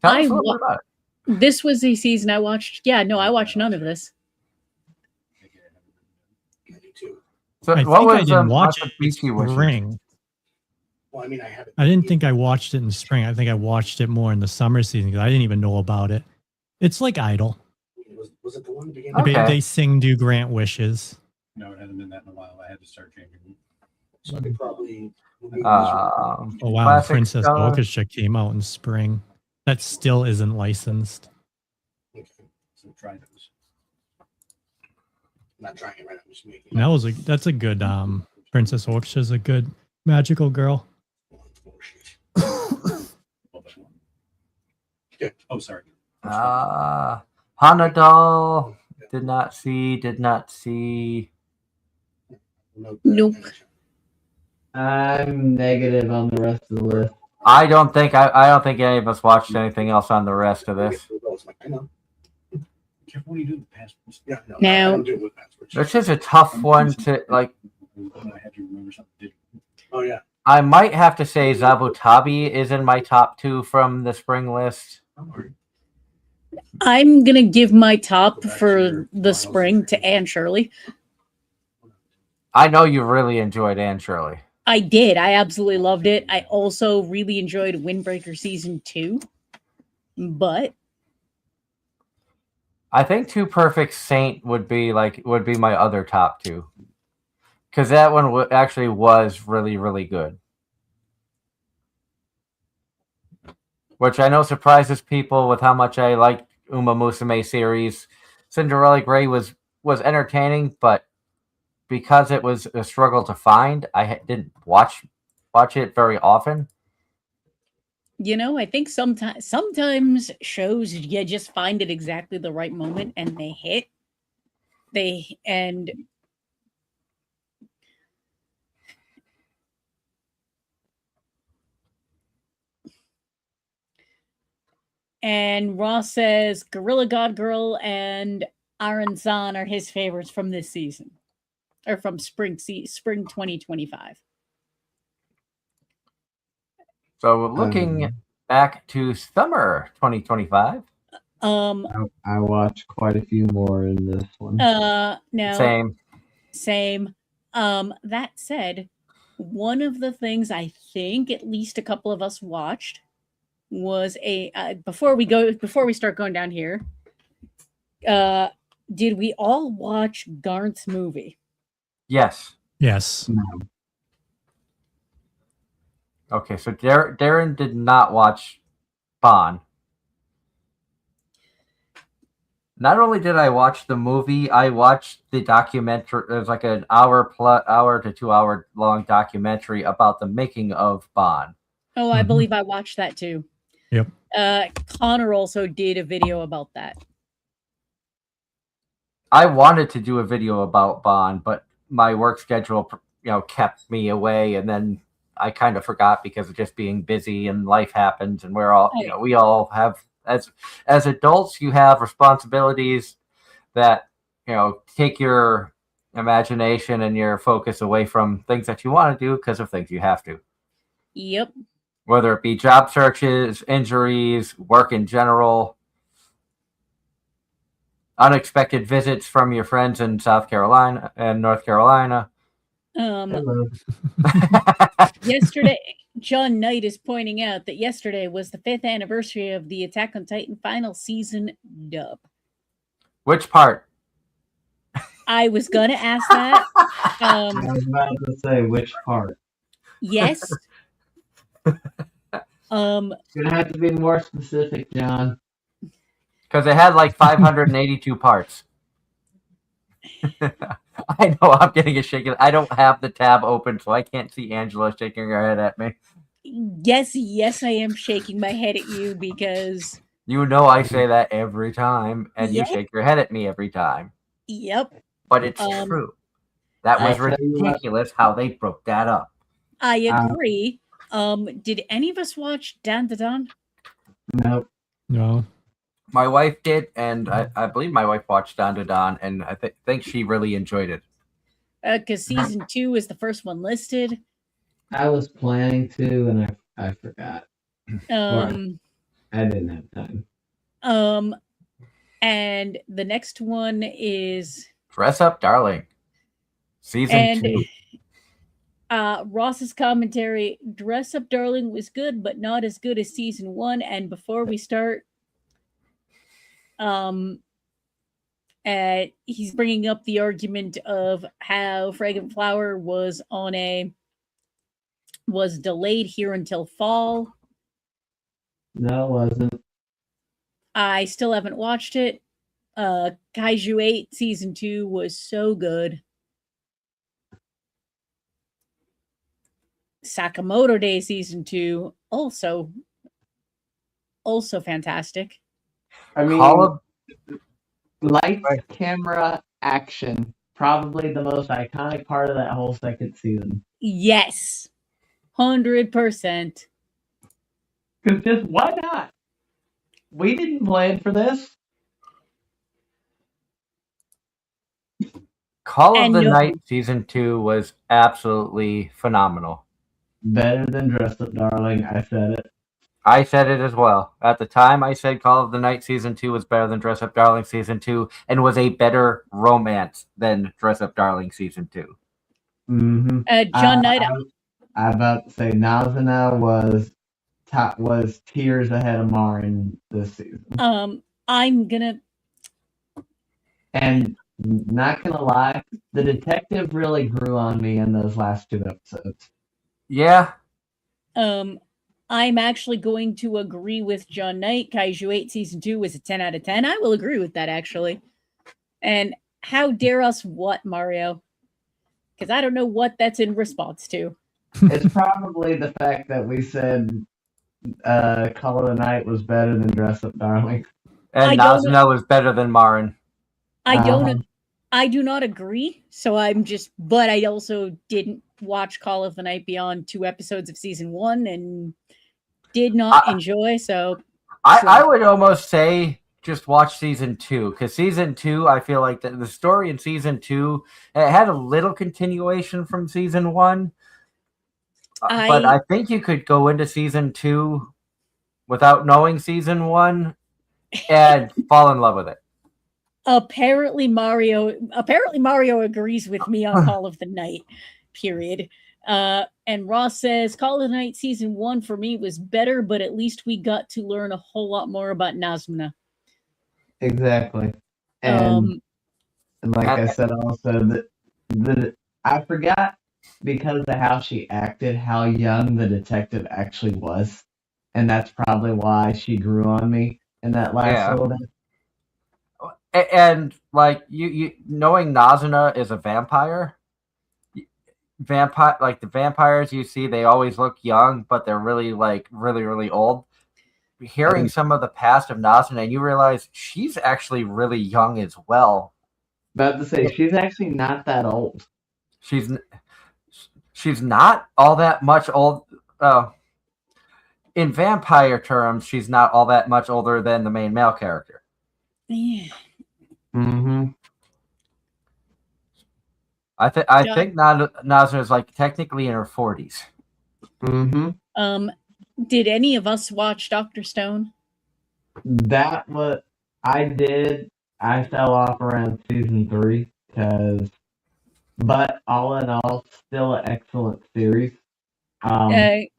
Tell us a little bit about it. This was a season I watched. Yeah, no, I watched none of this. So I what think I was didn't watch it in Beachy Wishes? spring. Well, I mean, I haven't. I didn't think I watched it in spring. I think I watched it more in the summer season because I didn't even know about it. It's like Idol. Was it the one at the beginning? Okay. They sing, do grant wishes. No, it hasn't been that in a while. I had to start changing them. So I could probably. Oh wow, Classic Princess Star. Orchestra came out in spring. That still isn't licensed. Okay, so try those. I'm not trying it right. I'm just making. And that's a good Princess Orchestra's a good magical girl. Okay. Oh, sorry. Hanadol. Did not see. Nope. I'm negative on the rest of the list. I don't think any of us watched anything else on the rest of this. I know. Careful when you do the passwords. Yeah, no. Now- I don't do it with passwords. This is a tough one to like. I had to remember something. Oh yeah. I might have to say Zabutabi is in my top 2 from the spring list. Don't worry. I'm gonna give my top for the spring to Anne Shirley. I know you really enjoyed Anne Shirley. I did. I absolutely loved it. I also really enjoyed Windbreaker season 2, but I think Two Perfect Saint would be my other top two, because that one actually was really, really good. Which I know surprises people with how much I liked Uma Musume series. Cinderella Grey was entertaining, but because it was a struggle to find, I didn't watch it very often. I think sometimes shows you just find it exactly the right moment and they hit. And Ross says Gorilla God Girl and Aaron Zahn are his favorites from this season, or from spring 2025. So looking back to summer 2025. I watched quite a few more in this one. No. Same. That said, one of the things I think at least a couple of us watched was before we start going down here, did we all watch Garnt's movie? Yes. Yes. No. Okay, so Darren did not watch Bond. Not only did I watch the movie, I watched the documentary. It was like an hour to 2 hour long documentary about the making of Bond. Oh, I believe I watched that too. Yep. Connor also did a video about that. I wanted to do a video about Bond, but my work schedule, kept me away, and then I kind of forgot because of just being busy and life happens, and we're all, we all have, as adults, you have responsibilities that, take your imagination and your focus away from things that you want to do because of things you have to. Yep. Whether it be job searches, injuries, work in general, unexpected visits from your friends in South Carolina and North Carolina. Yesterday, John Knight is pointing out that yesterday was the 5th anniversary of the Attack on Titan final season dub. Which part? I was gonna ask that. I was about to say which part. Yes. Gonna have to be more specific, John. Because it had like 582 parts. I know I'm getting a shaking. I don't have the tab open, so I can't see Angela shaking her head at me. Yes, I am shaking my head at you because I say that every time, and Yep. you shake your head at me every time. Yep. But it's true. That was I'll tell you what. ridiculous how they broke that up. I agree. Did any of us watch Dan to Dan? Nope. No. My wife did, and I believe my wife watched Don to Don, and I think she really enjoyed it. Because season 2 is the first one listed. I was planning to, and I forgot. I didn't have time. And the next one is Dress Up Darling, season 2. Ross's commentary. Dress Up Darling was good, but not as good as season 1. And before we start, he's bringing up the argument of how Fragrant Flower was delayed here until fall. No, it wasn't. I still haven't watched it. Kaiju 8 season 2 was so good. Sakamoto Day season 2 also fantastic. I mean, lights, camera, action. Probably the most iconic part of that whole second season. Yes. 100%. Because just why not? We didn't plan for this. Call of the Night season 2 was absolutely phenomenal. Better than Dress Up Darling. I said it. I said it as well. At the time, I said Call of the Night season 2 was better than Dress Up Darling season 2 and was a better romance than Dress Up Darling season 2. Mm-hmm. John Knight. I about to say Nazuna was tiers ahead of Marin this season. I'm gonna. And not gonna lie, the detective really grew on me in those last 2 episodes. Yeah. I'm actually going to agree with John Knight. Kaiju 8 season 2 was a 10 out of 10. I will agree with that actually. And how dare us what, Mario? Because I don't know what that's in response to. It's probably the fact that we said Call of the Night was better than Dress Up Darling. And Nazuna was better than Marin. I do not agree. So but I also didn't watch Call of the Night beyond 2 episodes of season 1 and did not enjoy. So I would almost say just watch season 2, because season 2, I feel like the story in season 2, it had a little continuation from season 1. But I think you could go into season 2 without knowing season 1 and fall in love with it. Apparently Mario agrees with me on Call of the Night, period. And Ross says Call of the Night season 1 for me was better, but at least we got to learn a whole lot more about Nazuna. Exactly. And like I said also, I forgot, because of how she acted, how young the detective actually was. And that's probably why she grew on me in that last little bit. And like you knowing Nazuna is a vampire, like the vampires you see, they always look young, but they're really really old. Hearing some of the past of Nazuna, and you realize she's actually really young as well. About to say, she's actually not that old. She's not all that much old. In vampire terms, she's not all that much older than the main male character. Yeah. Mm-hmm. I think Nazuna is like technically in her 40s. Mm-hmm. Did any of us watch Dr. Stone? That was I did. I fell off around season 3 but all in all, still an excellent series.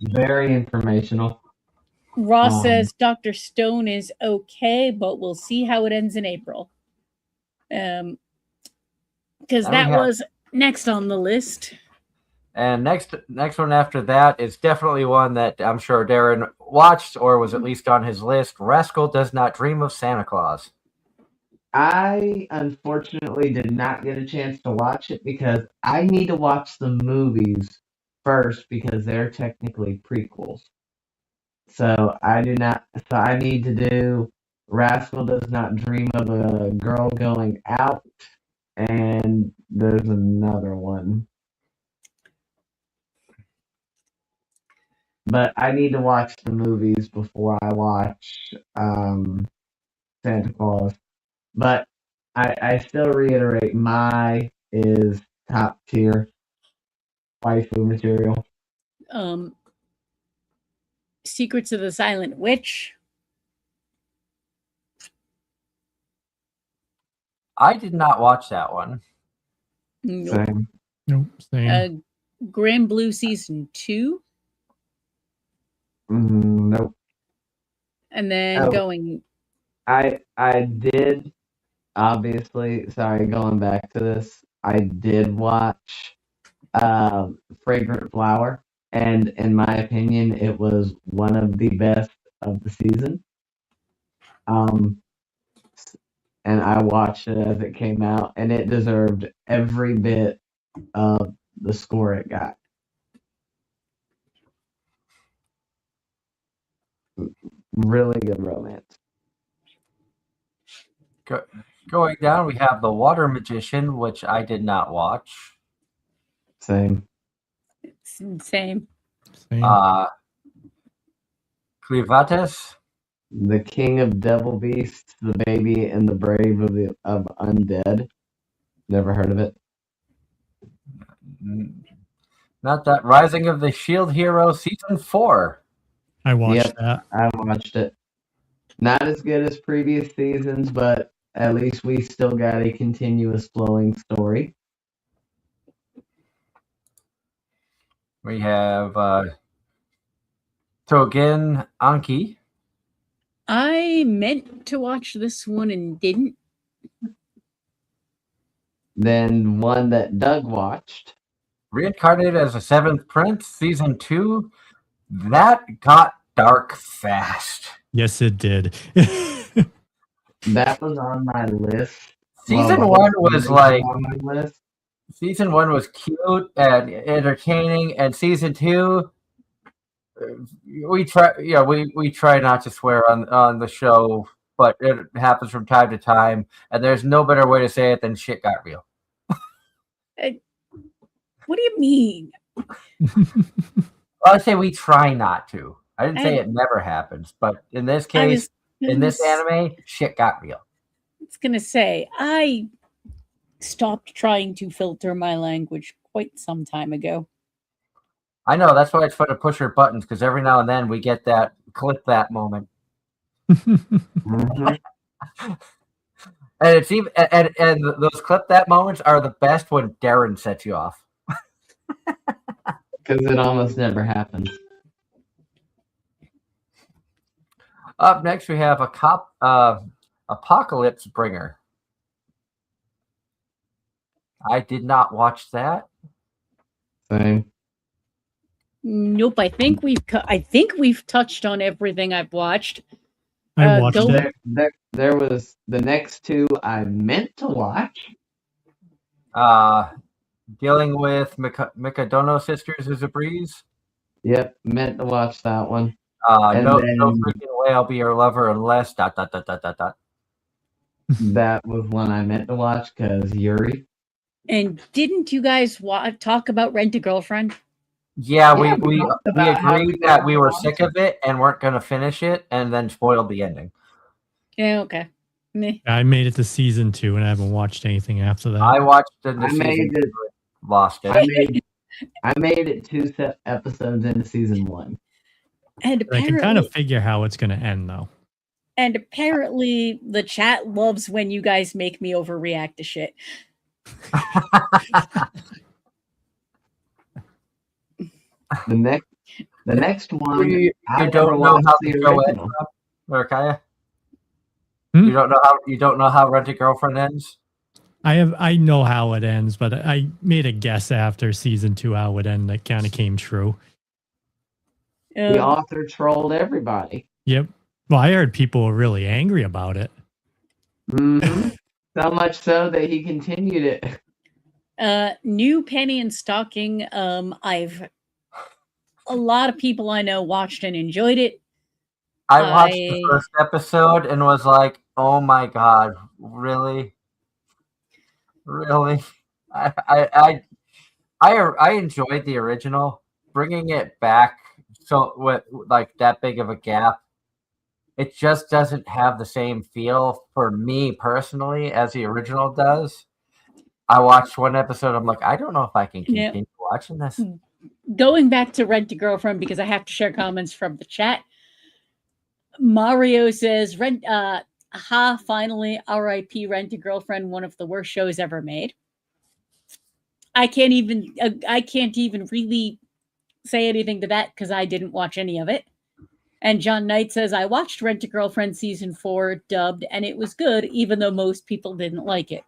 Very informational. Ross says Dr. Stone is okay, but we'll see how it ends in April. Because that was next on the list. And next one after that is definitely one that I'm sure Darren watched or was at least on his list. Rascal Does Not Dream of Santa Claus. I unfortunately did not get a chance to watch it because I need to watch the movies first because they're technically prequels. So I need to do Rascal Does Not Dream of a Girl Going Out, and there's another one. But I need to watch the movies before I watch Santa Claus. But I still reiterate, Mai is top tier waifu material. Secrets of the Silent Witch. I did not watch that one. Nope. Same. Nope. Same. Grand Blue season 2. Nope. And then I did, obviously, sorry, going back to this, I did watch Fragrant Flower, and in my opinion, it was one of the best of the season. And I watched it as it came out, and it deserved every bit of the score it got. Really good romance. Going down, we have The Water Magician, which I did not watch. Same. Clivates. The King of Devil Beasts, The Baby and the Brave of Undead. Never heard of it. Not that. Rising of the Shield Hero Season 4. I watched that. I watched it. Not as good as previous seasons, but at least we still got a continuous flowing story. We have Togen Anki. I meant to watch this one and didn't. Then one that Doug watched. Reincarnated as a Seventh Prince, Season 2. That got dark fast. Yes, it did. That was on my list. Season the 1 whole was series like, on my list. Season 1 was cute and entertaining, and Season 2, we try not to swear on the show, but it happens from time to time, and there's no better way to say it than shit got real. What do you mean? Well, I say we try not to. I didn't say it never happens, but in this case, in this anime, shit got real. I was gonna say, I stopped trying to filter my language quite some time ago. I know, that's why it's fun to push your buttons, because every now and then we get that clip that moment. Mhm. And it's even and those clip that moments are the best when Darren sets you off. Because it almost never happens. Up next, we have Apocalypse Bringer. I did not watch that. Same. Nope, I think we've touched on everything I've watched. I watched go- it. There was the next two I meant to watch. Dealing with Mikadono Sisters is a breeze. Yep, meant to watch that one. No, And no then- freaking way I'll be your lover unless ... That was one I meant to watch because Yuri. And didn't you guys talk about Rent a Girlfriend? Yeah, Yeah, we talked about how agreed we that we were watched sick of it and weren't going to finish it, and then spoiled the ending. Yeah, okay. Meh. I made it to season 2 and I haven't watched anything after that. I watched the I season, made it. lost it. I made it 2 episodes into season 1. And I can apparently, kind of figure how it's going to end, though. and apparently, the chat loves when you guys make me overreact to shit. The next one. You I don't never know watched how the the show ends, original. or Kaya? Hmm? You don't know how Rent a Girlfriend ends? I know how it ends, but I made a guess after season 2 how it ended. That kind of came true. The author trolled everybody. Yep. Well, I heard people were really angry about it. Mm-hmm. So much so that he continued it. New Penny and Stocking. A lot of people I know watched and enjoyed it. I watched the first episode and was like, "Oh my god, really, really?" I enjoyed the original. Bringing it back so with like that big of a gap, it just doesn't have the same feel for me personally as the original does. I watched one episode. I'm like, I don't know if I can continue watching this. Going back to Rent a Girlfriend, because I have to share comments from the chat. Mario says, finally, R.I.P. Rent a Girlfriend, one of the worst shows ever made. I can't even really say anything to that because I didn't watch any of it. And John Knight says, I watched Rent a Girlfriend season 4 dubbed, and it was good, even though most people didn't like it.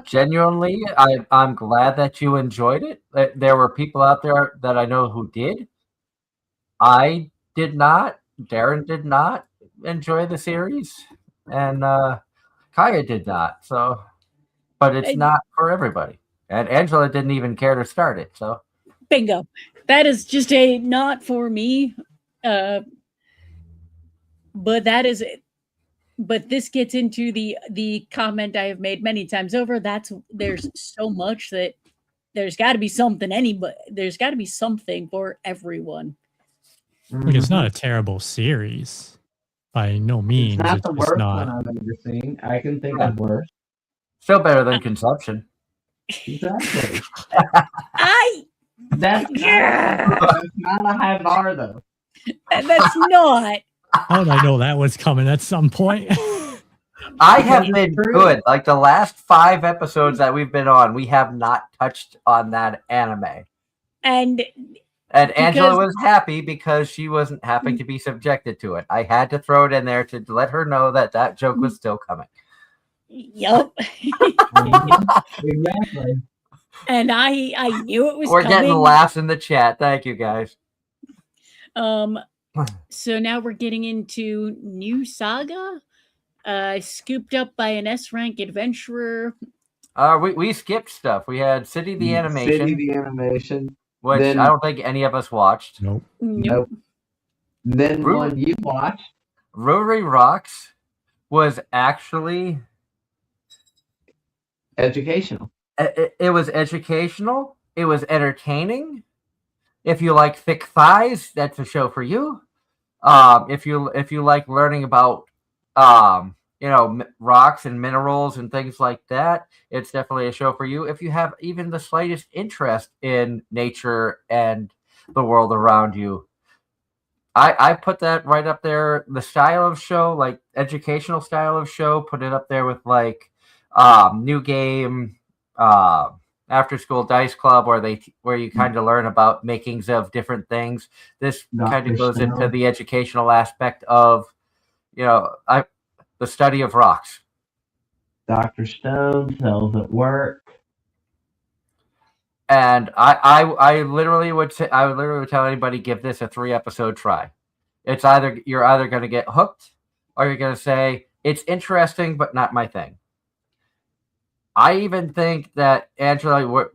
Genuinely, I'm glad that you enjoyed it. There were people out there that I know who did. I did not. Darren did not enjoy the series, and Kaya did not. So, but it's not for everybody. And Angela didn't even care to start it. So, bingo. That is just a not for me. But that is it. But this gets into the comment I have made many times over. There's so much that there's got to be something. There's got to be something for everyone. Like, it's not a terrible series by no means. It's not the worst not. one I've ever seen. I can think of worse. still better than Conception. Exactly. That's not a high bar, though. That's not. How did I know that was coming at some point? I have been True. good. Like the last 5 episodes that we've been on, we have not touched on that anime. And And Angela Because- was happy because she wasn't happy to be subjected to it. I had to throw it in there to let her know that that joke was still coming. yep. Exactly. And I knew it was We're coming. getting laughs in the chat. Thank you, guys. So now we're getting into New Saga, scooped up by an S rank adventurer. We skipped stuff. We had City the Animation, City the Animation. which then- I don't think any of us watched. Nope. Nope. Then Ru- one you watched. Rotary Rocks was actually Educational. it was educational. It was entertaining. If you like thick thighs, that's a show for you. If you like learning about rocks and minerals and things like that, it's definitely a show for you. If you have even the slightest interest in nature and the world around you, I put that right up there. The style of show, like educational style of show, put it up there with like New Game, After School Dice Club, where you kind of learn about makings of different things. This kind of goes into the educational aspect of the study of rocks. Dr. Stone, Cells at Work. And I literally would tell anybody, give this a 3-episode try. You're either going to get hooked, or you're going to say it's interesting but not my thing. I even think that Angela,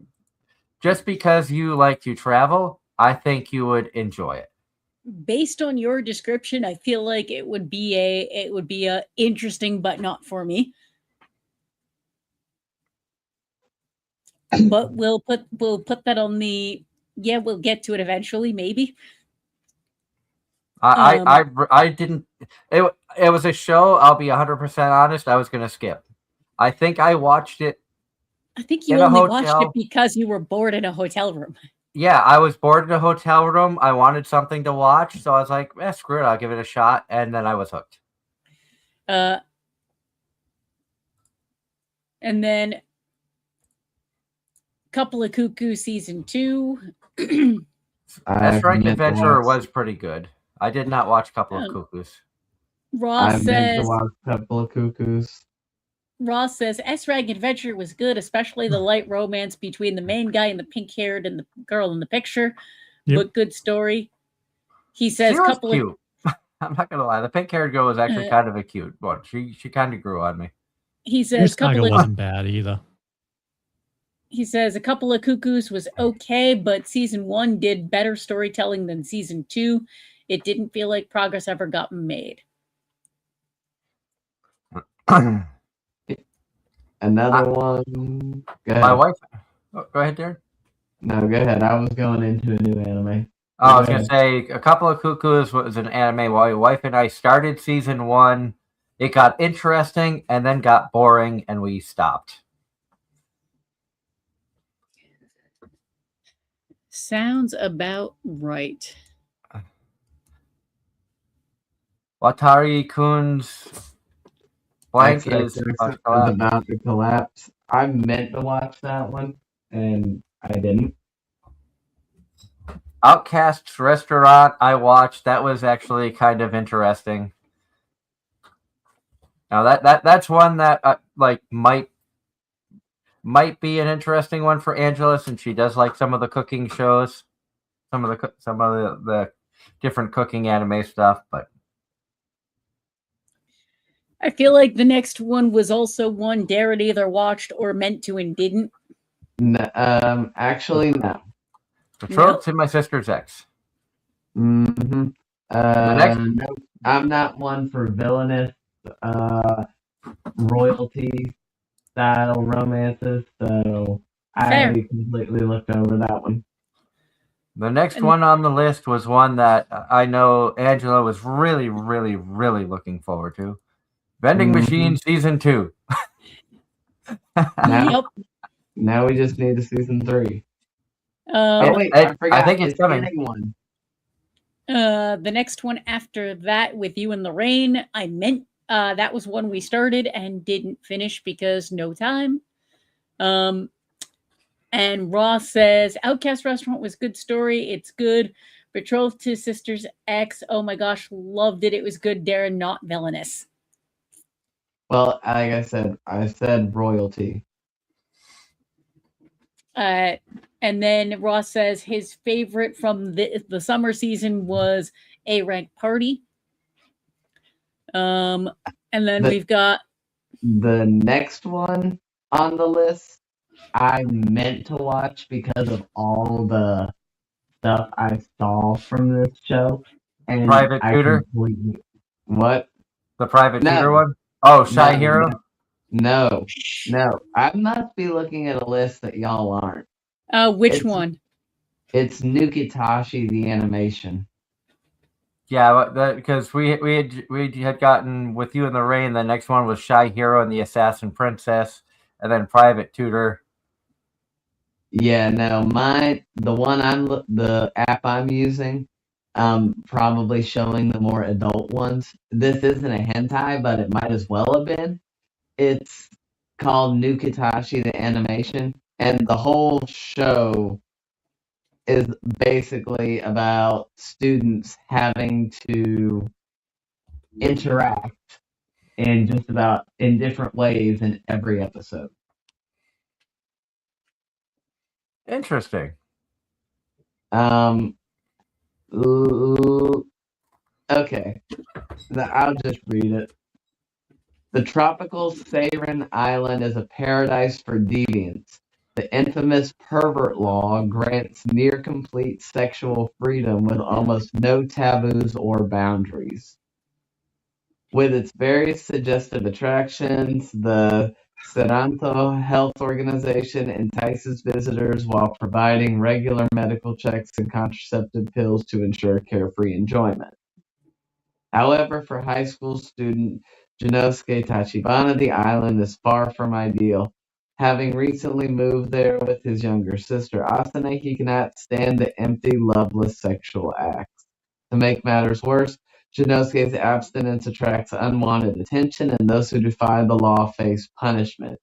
just because you like to travel, I think you would enjoy it. Based on your description, I feel like it would be a interesting but not for me. But we'll put that on the we'll get to it eventually, maybe. I didn't. It was a show. I'll be 100% honest. I was gonna skip. I think I watched it. I think you in a only watched hotel. it because you were bored in a hotel room. Yeah, I was bored in a hotel room. I wanted something to watch, so I was like, screw it, I'll give it a shot. And then I was hooked. And then Couple of Cuckoo season 2. That Strike Adventurer was pretty good. I did not watch Couple of Cuckoos. Ross says Couple of Cuckoos. Ross says S-Rank Adventure was good, especially the light romance between the main guy and the pink-haired and the girl in the picture. Yep. But good story. He says She was couple cute. I'm not gonna lie. The pink-haired girl was actually kind of a cute one. She kind of grew on me. He says wasn't bad either. He says A Couple of Cuckoos was okay, but season 1 did better storytelling than season 2. It didn't feel like progress ever got made. Another one. Go ahead. My wife. Oh, go ahead, Darren. No, go ahead. I was going into a new anime. I was going to say, A Couple of Cuckoos was an anime while my wife and I started season 1. It got interesting and then got boring, and we stopped. Sounds about right. Watari Kun's blank is about to collapse. I meant to watch that one, and I didn't. Outcast's Restaurant I watched. That was actually kind of interesting. Now that's one that might be an interesting one for Angela, since she does like some of the cooking shows, some of the different cooking anime stuff. But I feel like the next one was also one Darren either watched or meant to and didn't. No, actually, no. Betrothed to My Sister's Ex. Mm-hmm. No, I'm not one for villainous royalty style romances, so Fair. I completely looked over that one. The next one on the list was one that I know Angela was really, really, really looking forward to. Vending Machine Season 2. Now we just need a Season 3. Wait, I think it's coming. The next one after that, With You in the Rain, I meant That was one we started and didn't finish because no time. And Ross says, Outcast Restaurant was good story. It's good. Betrothed to Sisters X. Oh my gosh, loved it. It was good. Darren, not villainous. Well, like I said royalty. And then Ross says his favorite from the summer season was A Rank Party. And then we've got the next one on the list. I meant to watch because of all the stuff I saw from this show. And Private Tutor? What? The Private No. Tutor one? Oh, Shy Hero? No. I must be looking at a list that y'all aren't. Which one? It's Nukitashi, the animation. Yeah, because we had gotten With You in the Rain. The next one was Shy Hero and the Assassin Princess, and then Private Tutor. Yeah, no, the app I'm using, probably showing the more adult ones. This isn't a hentai, but it might as well have been. It's called Nukitashi, the animation, and the whole show is basically about students having to interact in different ways in every episode. Interesting. Okay. I'll just read it. The tropical Seiren Island is a paradise for deviants. The infamous pervert law grants near complete sexual freedom with almost no taboos or boundaries. With its various suggestive attractions, the Seranto Health Organization entices visitors while providing regular medical checks and contraceptive pills to ensure carefree enjoyment. However, for high school student Jinosuke Tachibana, the island is far from ideal. Having recently moved there with his younger sister Asane, he cannot stand the empty, loveless sexual acts. To make matters worse, Jinosuke's abstinence attracts unwanted attention, and those who defy the law face punishment.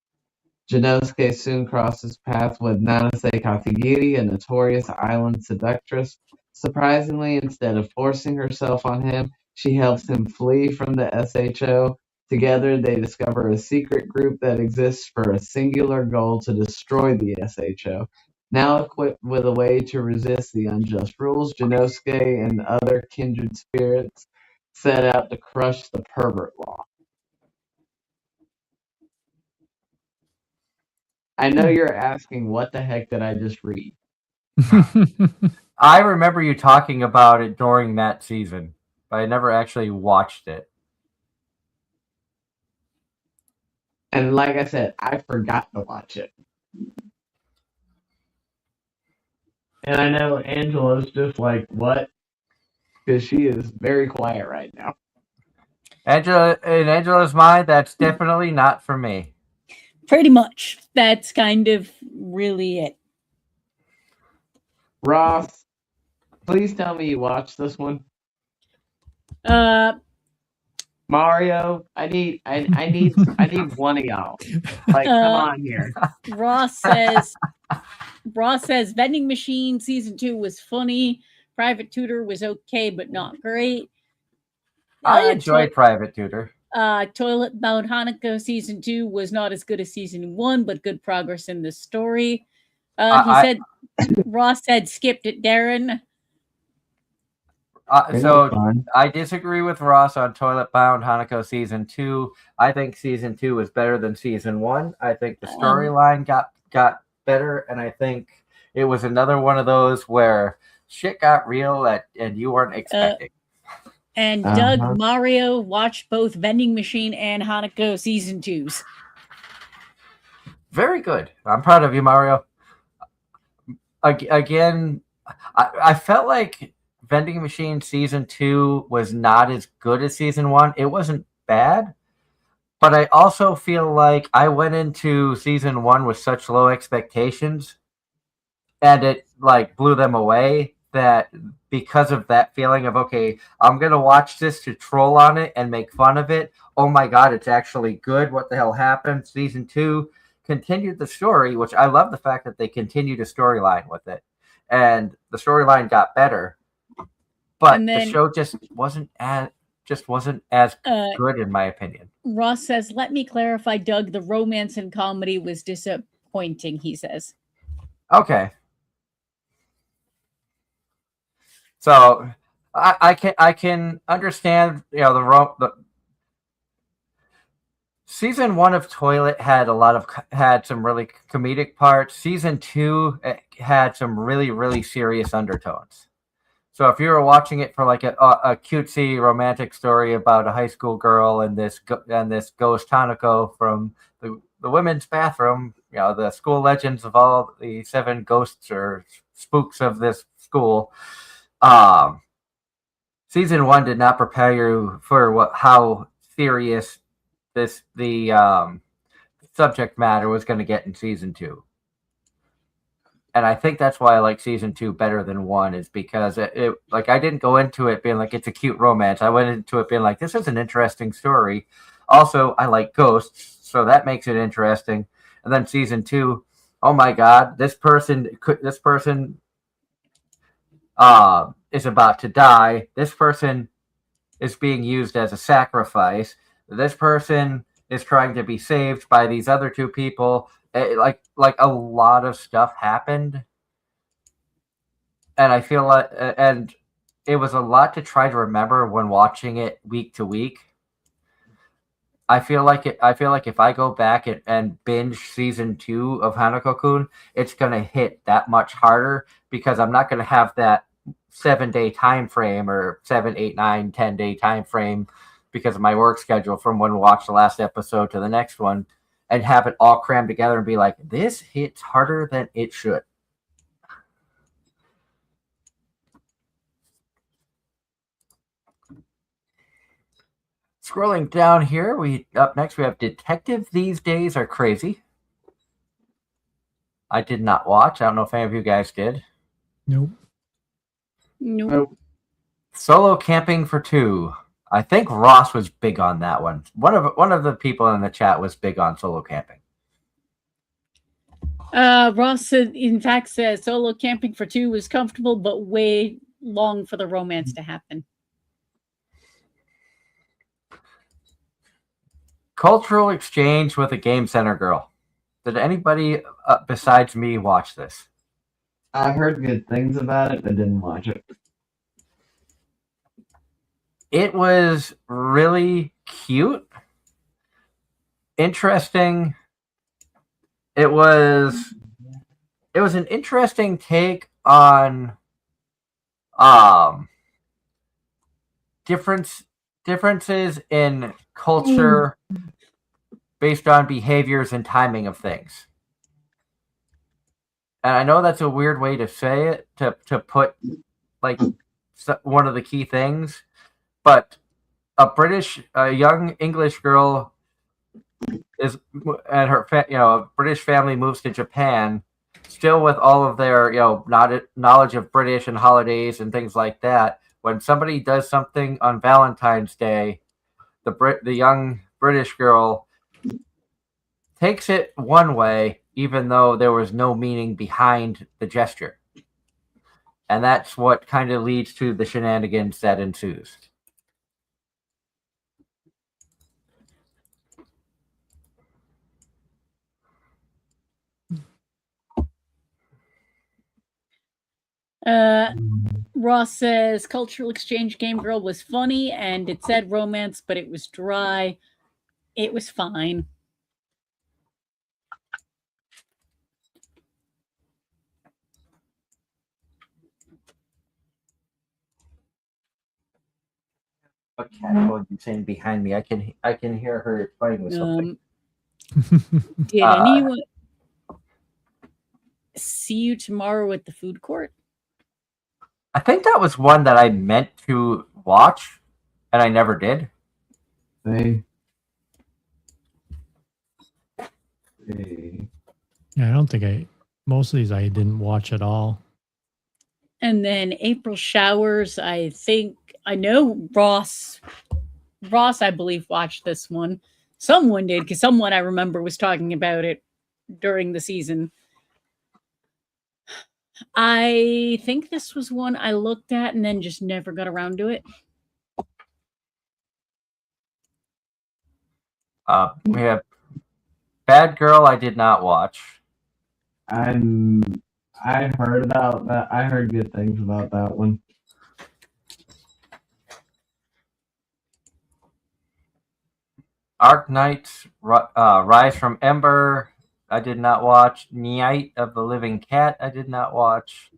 Jinosuke soon crosses paths with Nanase Katagiri, a notorious island seductress. Surprisingly, instead of forcing herself on him, she helps him flee from the SHO. Together, they discover a secret group that exists for a singular goal to destroy the SHO. Now equipped with a way to resist the unjust rules, Jinosuke and other kindred spirits set out to crush the pervert law. I know you're asking, what the heck did I just read? I remember you talking about it during that season, but I never actually watched it. And like I said, I forgot to watch it. And I know Angela's just like, what? Because she is very quiet right now. Angela, in Angela's mind, that's definitely not for me. Pretty much. That's kind of really it. Ross, please tell me you watched this one. Mario, I need one of y'all. Like, come on here. Ross says Vending Machine season 2 was funny. Private Tutor was okay, but not great. I enjoyed Private Tutor. Toilet Bound Hanako season 2 was not as good as season 1, but good progress in the story. Ross said skipped it, Darren. So I disagree with Ross on Toilet Bound Hanako season 2. I think season 2 was better than season 1. I think the storyline got better, and I think it was another one of those where shit got real and you weren't expecting. And Doug, Mario watched both Vending Machine and Hanako season 2s. Very good. I'm proud of you, Mario. Again, I felt like Vending Machine season 2 was not as good as season 1. It wasn't bad, but I also feel like I went into season 1 with such low expectations, and it like blew them away that because of that feeling of, okay, I'm going to watch this to troll on it and make fun of it. Oh my God, it's actually good. What the hell happened? Season 2 continued the story, which I love the fact that they continued a storyline with it. And the storyline got better. But And the then- show just wasn't as Uh, good in my opinion. Ross says, "Let me clarify, Doug. The romance and comedy was disappointing." He says, Okay. So I can understand, you know, the season 1 of Toilet had some really comedic parts. Season 2 had some really serious undertones. So if you were watching it for like a cutesy romantic story about a high school girl and this ghost Tanako from the women's bathroom, you know, the school legends of all the 7 ghosts or spooks of this school. Season 1 did not prepare you for how serious the subject matter was going to get in season 2. And I think that's why I like season 2 better than 1, is because it like, I didn't go into it being like it's a cute romance. I went into it being like, this is an interesting story. Also, I like ghosts, so that makes it interesting. And then season 2, oh my God, this person is about to die. This person is being used as a sacrifice. This person is trying to be saved by these other 2 people. Like a lot of stuff happened, and I feel like, and it was a lot to try to remember when watching it week to week. I feel like if I go back and binge season 2 of Hanako-kun, it's gonna hit that much harder because I'm not gonna have that 7-day time frame or 7, 8, 9, 10-day time frame because of my work schedule from when we watch the last episode to the next one, and have it all crammed together and be like, this hits harder than it should. Scrolling down here, up next we have Detective These Days Are Crazy. I did not watch. I don't know if any of you guys did. Nope. "Nope." Solo Camping for 2. I think Ross was big on that one. One of the people in the chat was big on solo camping. Ross, in fact, says Solo Camping for 2 was comfortable, but way long for the romance to happen. Cultural Exchange with a Game Center Girl. Did anybody besides me watch this? I heard good things about it, but didn't watch it. It was really cute, interesting. It was an interesting take on differences in culture based on behaviors and timing of things. And I know that's a weird way to say it, to put like one of the key things, but a young English girl is, and her a British family moves to Japan, still with all of their knowledge of British and holidays and things like that. When somebody does something on Valentine's Day, the young British girl takes it one way, even though there was no meaning behind the gesture. And that's what kind of leads to the shenanigans that ensues. Ross says Cultural Exchange Game Girl was funny and it said romance, but it was dry. It was fine. What cat was you saying behind me? I can hear her playing with something. Did anyone see you tomorrow at the food court? I think that was one that I meant to watch, and I never did. Hey. Yeah, I don't think most of these I didn't watch at all. And then April Showers, I know Ross, I believe, watched this one. Someone did, because someone I remember was talking about it during the season. I think this was one I looked at and then just never got around to it. We have Bad Girl. I did not watch. I heard about that. I heard good things about that one. Arc Knights, Rise from Ember. I did not watch. Night of the Living Cat. I did not watch.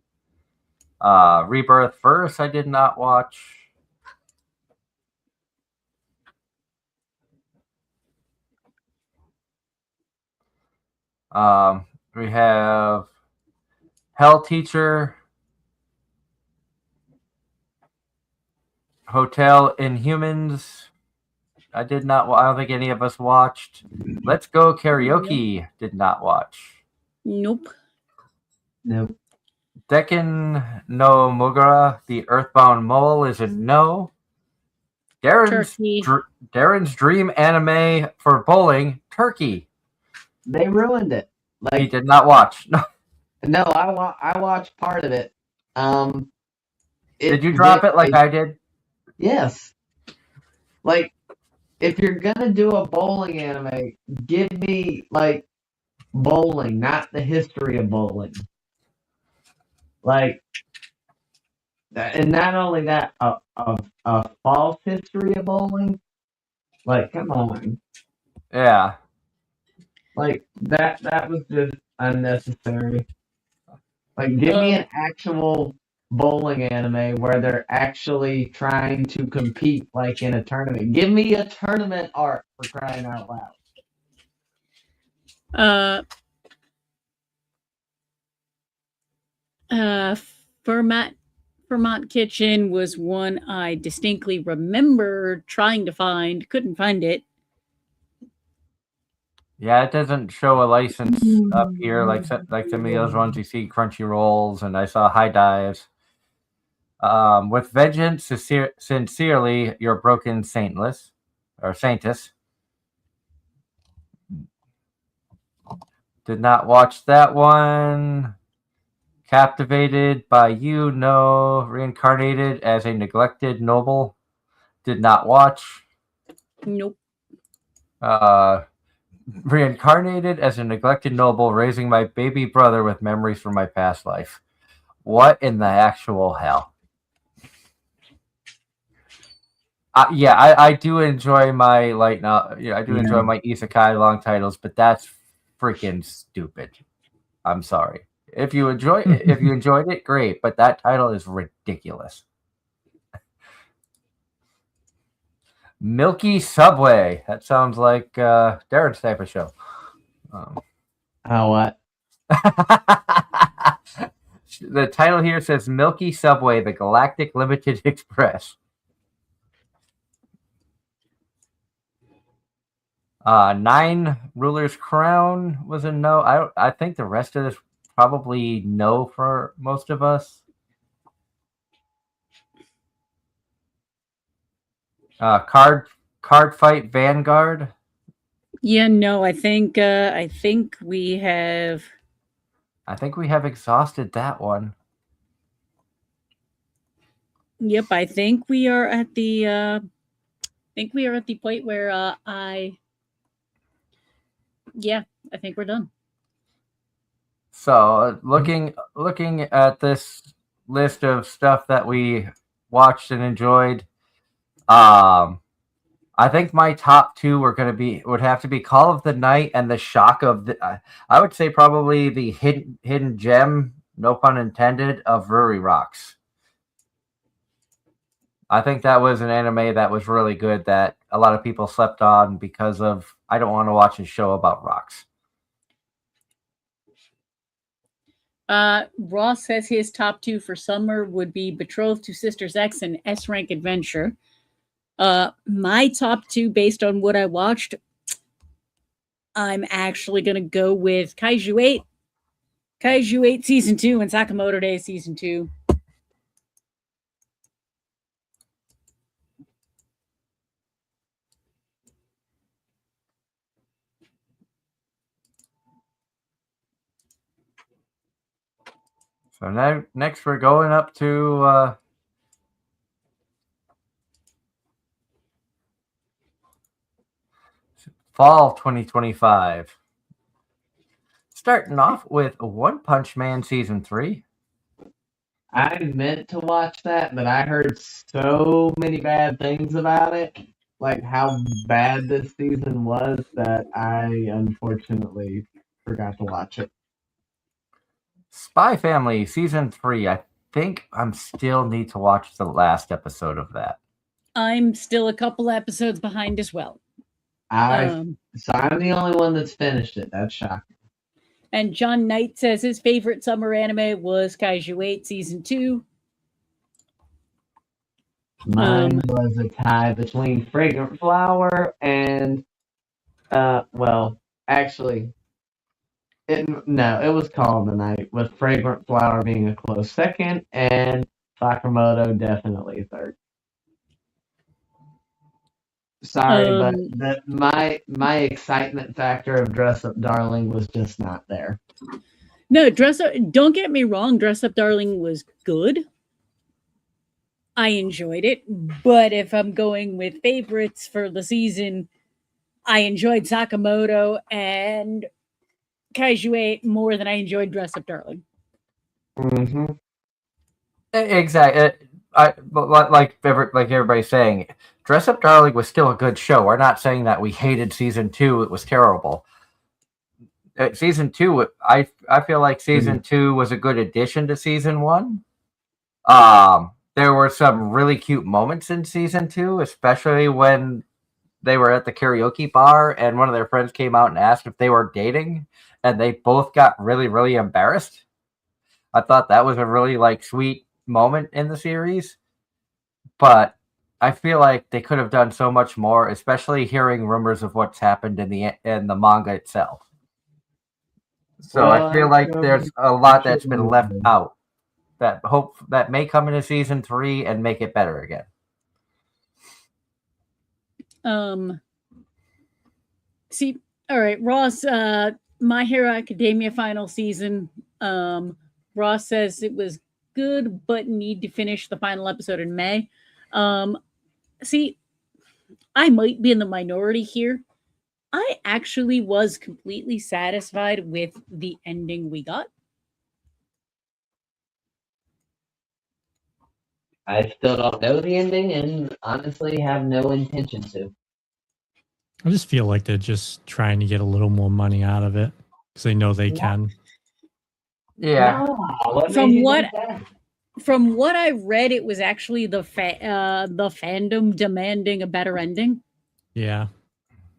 Rebirth Verse. I did not watch. We have Hell Teacher, Hotel Inhumans. I did not. I don't think any of us watched. Let's Go Karaoke. Did not watch. Nope. Nope. Dekken no Mogura, the Earthbound Mole, is a no. Turkey. Darren's dream anime for bowling, Turkey. They ruined it. He did not watch. No. No, I watched part of it. Did you drop it like I did? Yes. Like, if you're gonna do a bowling anime, give me like bowling, not the history of bowling. Like, and not only that, a false history of bowling. Like, come on. Yeah. Like that was just unnecessary. Like, give me an actual bowling anime where they're actually trying to compete, like in a tournament. Give me a tournament arc, for crying out loud. Vermont Kitchen was one I distinctly remember trying to find, couldn't find it. Yeah, it doesn't show a license up here like some of the other ones you see, Crunchyrolls, and I saw High Dives. With vengeance, sincerely, your broken saintless or saintess. Did not watch that one. Captivated by You, no. Reincarnated as a neglected noble. Did not watch. Nope. Reincarnated as a neglected noble, raising my baby brother with memories from my past life. What in the actual hell? I do enjoy my I do enjoy my isekai long titles, but that's freaking stupid. I'm sorry. If you enjoyed it, great, but that title is ridiculous. Milky Subway. That sounds like Darren's type of show. What? The title here says Milky Subway, the Galactic Limited Express. 9 Ruler's Crown was a no. I think the rest of this probably no for most of us. Card Fight Vanguard. Yeah, no, I think we have. I think we have exhausted that one. Yep, I think we are at the. Point where I think we're done. So looking at this list of stuff that we watched and enjoyed, I think my top 2 would have to be Call of the Night and the shock of the. I would say probably the hidden gem, no pun intended, of Ruri Rocks. I think that was an anime that was really good that a lot of people slept on because of I don't want to watch a show about rocks. Ross says his top 2 for summer would be Betrothed to Sisters X and S Rank Adventure. My top 2, based on what I watched, I'm actually going to go with Kaiju 8 Season 2 and Sakamoto Days Season 2. So now, next we're going up to fall 2025. Starting off with One Punch Man Season 3. I meant to watch that, but I heard so many bad things about it, like how bad this season was, that I unfortunately forgot to watch it. Spy Family Season 3. I think I'm still need to watch the last episode of that. I'm still a couple episodes behind as well. So I'm the only one that's finished it. That's shocking. And John Knight says his favorite summer anime was Kaiju 8 Season 2. Mine was a tie between Fragrant Flower and, well, actually, it was Call of the Night, with Fragrant Flower being a close second, and Sakamoto definitely third. Sorry, but my excitement factor of Dress Up Darling was just not there. No, don't get me wrong, Dress Up Darling was good. I enjoyed it, but if I'm going with favorites for the season, I enjoyed Sakamoto and Kaiju 8 more than I enjoyed Dress Up Darling. Mm-hmm. Exactly. Like everybody's saying, Dress Up Darling was still a good show. We're not saying that we hated season 2. It was terrible. Season 2, I feel like season 2 was a good addition to season 1. There were some really cute moments in season 2, especially when they were at the karaoke bar and one of their friends came out and asked if they were dating, and they both got really, really embarrassed. I thought that was a really sweet moment in the series, but I feel like they could have done so much more, especially hearing rumors of what's happened in the manga itself. So I feel like there's a lot that's been left out that may come into season 3 and make it better again. See, all right, Ross, My Hero Academia final season. Ross says it was good, but need to finish the final episode in May. See, I might be in the minority here. I actually was completely satisfied with the ending we got. I still don't know the ending and honestly have no intention to. I just feel like they're just trying to get a little more money out of it because they know they can. Yeah. From what I read, it was actually the fandom demanding a better ending. Yeah.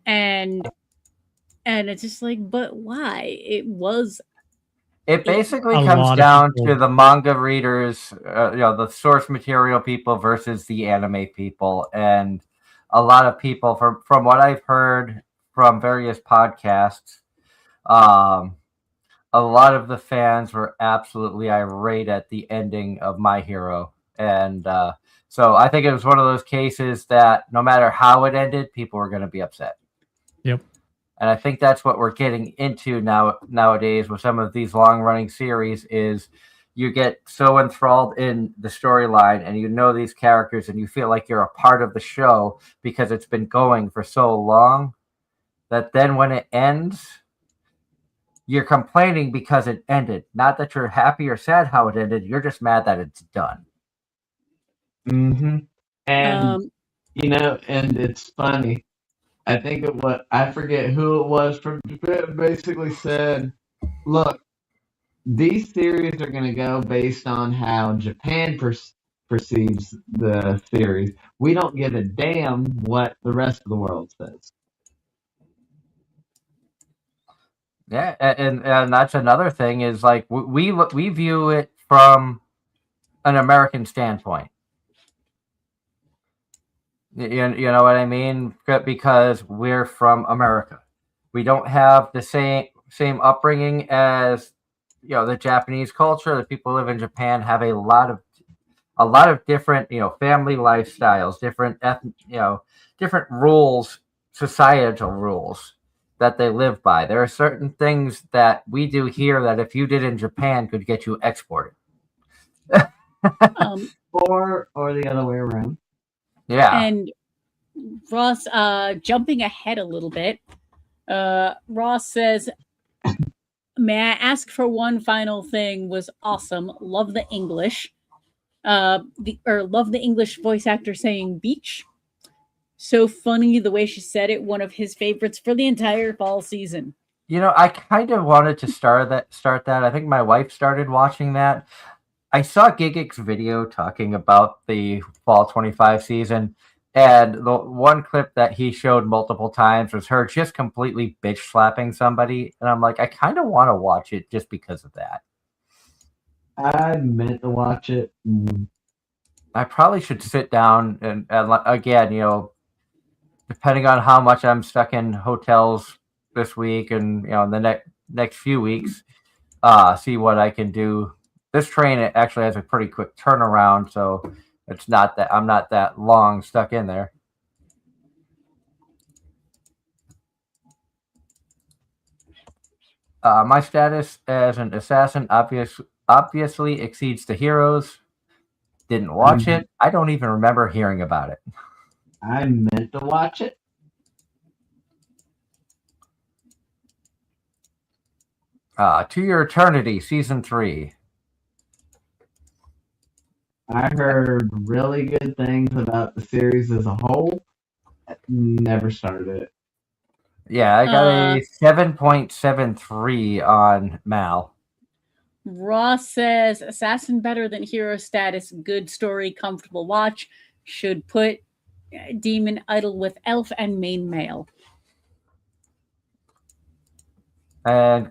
And it's just like, but why? It basically comes down to the manga readers, the source material people versus the anime people. And a lot of people, from what I've heard from various podcasts, a lot of the fans were absolutely irate at the ending of My Hero. And so I think it was one of those cases that no matter how it ended, people were going to be upset. Yep. And I think that's what we're getting into nowadays with some of these long-running series is you get so enthralled in the storyline and you know these characters and you feel like you're a part of the show because it's been going for so long that then when it ends, you're complaining because it ended. Not that you're happy or sad how it ended. You're just mad that it's done. Mm-hmm. And, and it's funny. I think I forget who it was from Japan, basically said, look, these series are going to go based on how Japan perceives the series. We don't give a damn what the rest of the world says. Yeah, and that's another thing is we view it from an American standpoint. You know what I mean? Because we're from America. We don't have the same upbringing as the Japanese culture. The people who live in Japan have a lot of different family lifestyles, different rules, societal rules that they live by. There are certain things that we do here that if you did in Japan could get you exported. or the other way around. Yeah. And Ross, jumping ahead a little bit, Ross says, "May I ask for one final thing? Was awesome. Love the English. Love the English voice actor saying beach. So funny the way she said it. One of his favorites for the entire fall season." I kind of wanted to start that. I think my wife started watching that. I saw Gigik's video talking about the fall 25 season, and the one clip that he showed multiple times was her just completely bitch slapping somebody, and I'm like, I kind of want to watch it just because of that. I meant to watch it. I probably should sit down and again, depending on how much I'm stuck in hotels this week and in the next few weeks, see what I can do. This train actually has a pretty quick turnaround, so it's not that I'm not that long stuck in there. My status as an assassin obviously exceeds the heroes. Didn't watch it. I don't even remember hearing about it. I meant to watch it. To Your Eternity, Season 3. I heard really good things about the series as a whole. Never started it. Yeah, I got a 7.73 on Mal. Ross says, "Assassin better than hero status. Good story, comfortable watch. Should put Demon Idol with elf and main male." And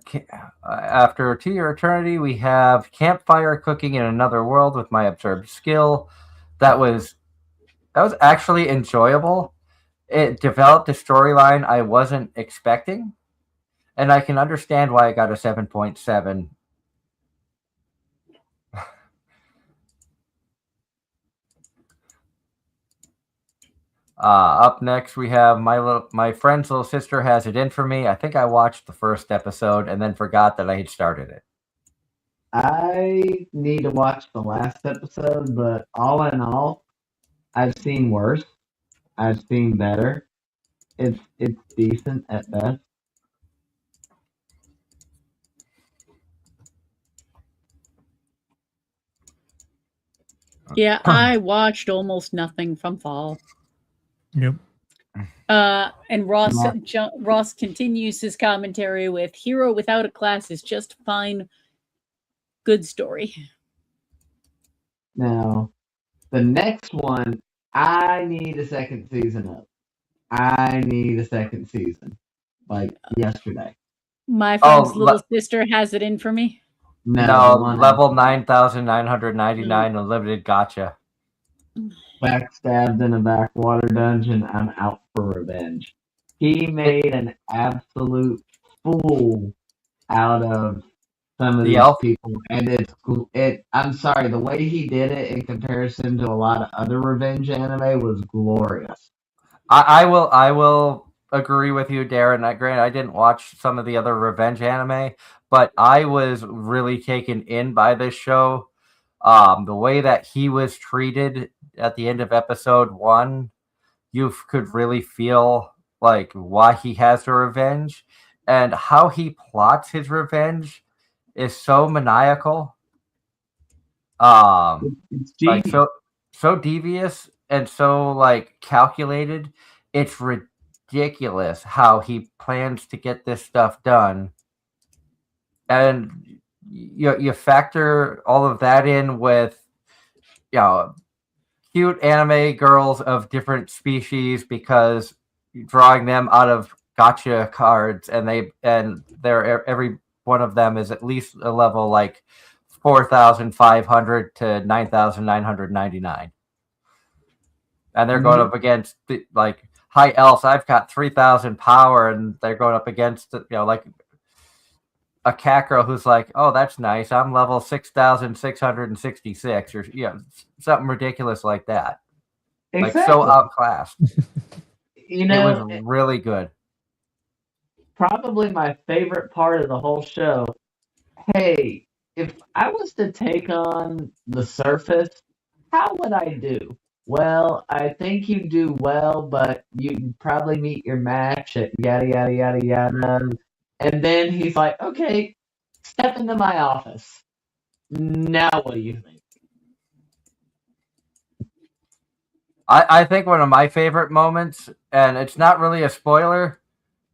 after To Your Eternity, we have Campfire Cooking in Another World with My Absurd Skill. That was actually enjoyable. It developed a storyline I wasn't expecting, and I can understand why I got a 7.7. Up next, we have my friend's little sister has it in for me. I think I watched the first episode and then forgot that I had started it. I need to watch the last episode, but all in all, I've seen worse. I've seen better. It's decent at best. Yeah, I watched almost nothing from fall. Yep. And Ross continues his commentary with, "Hero without a class is just fine. Good story." Now, the next one, I need a second season of. I need a second season. Like yesterday. My friend's little sister has it in for me. No, level 9,999 unlimited gotcha. Backstabbed in a backwater dungeon. I'm out for revenge. He made an absolute fool out of some of these people, and I'm sorry, the way he did it in comparison to a lot of other revenge anime was glorious. I will agree with you, Darren. Granted, I didn't watch some of the other revenge anime, but I was really taken in by this show. The way that he was treated at the end of episode 1, you could really feel like why he has the revenge, and how he plots his revenge is so maniacal. Like so devious and so like calculated. It's ridiculous how he plans to get this stuff done. And you factor all of that in with cute anime girls of different species, because drawing them out of gotcha cards, and they're every one of them is at least a level like 4,500 to 9,999, and they're going up against like high elves. I've got 3,000 power, and they're going up against like a cat girl who's like, oh, that's nice, I'm level 6,666, or something ridiculous like that. Exactly. Like so outclassed. It was really good. Probably my favorite part of the whole show. Hey, if I was to take on the surface, how would I do? Well, I think you do well, but you probably meet your match at yada yada yada yada. And then he's like, okay, step into my office. Now what do you think? I think one of my favorite moments, and it's not really a spoiler,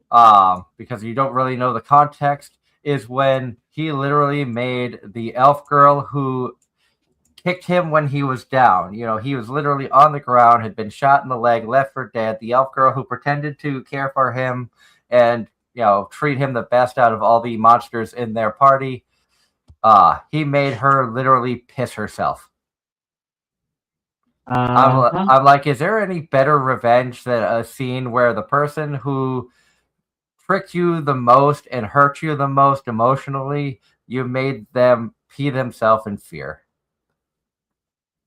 because you don't really know the context, is when he literally made the elf girl who kicked him when he was down. You know, he was literally on the ground, had been shot in the leg, left for dead. The elf girl who pretended to care for him and, you know, treat him the best out of all the monsters in their party. He made her literally piss herself. Uh-huh. I'm like, is there any better revenge than a scene where the person who tricked you the most and hurt you the most emotionally, you made them pee themselves in fear?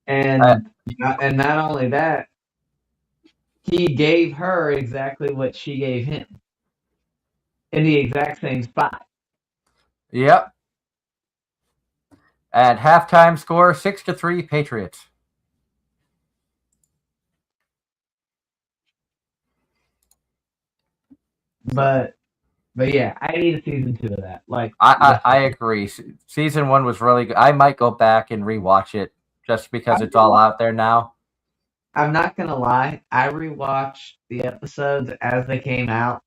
And not only that, he gave her exactly what she gave him in the exact same spot. Yep. And halftime score 6-3 Patriots. But yeah, I need a season 2 of that. Like I agree. Season 1 was really good. I might go back and rewatch it just because it's all out there now. I'm not gonna lie, I rewatched the episodes as they came out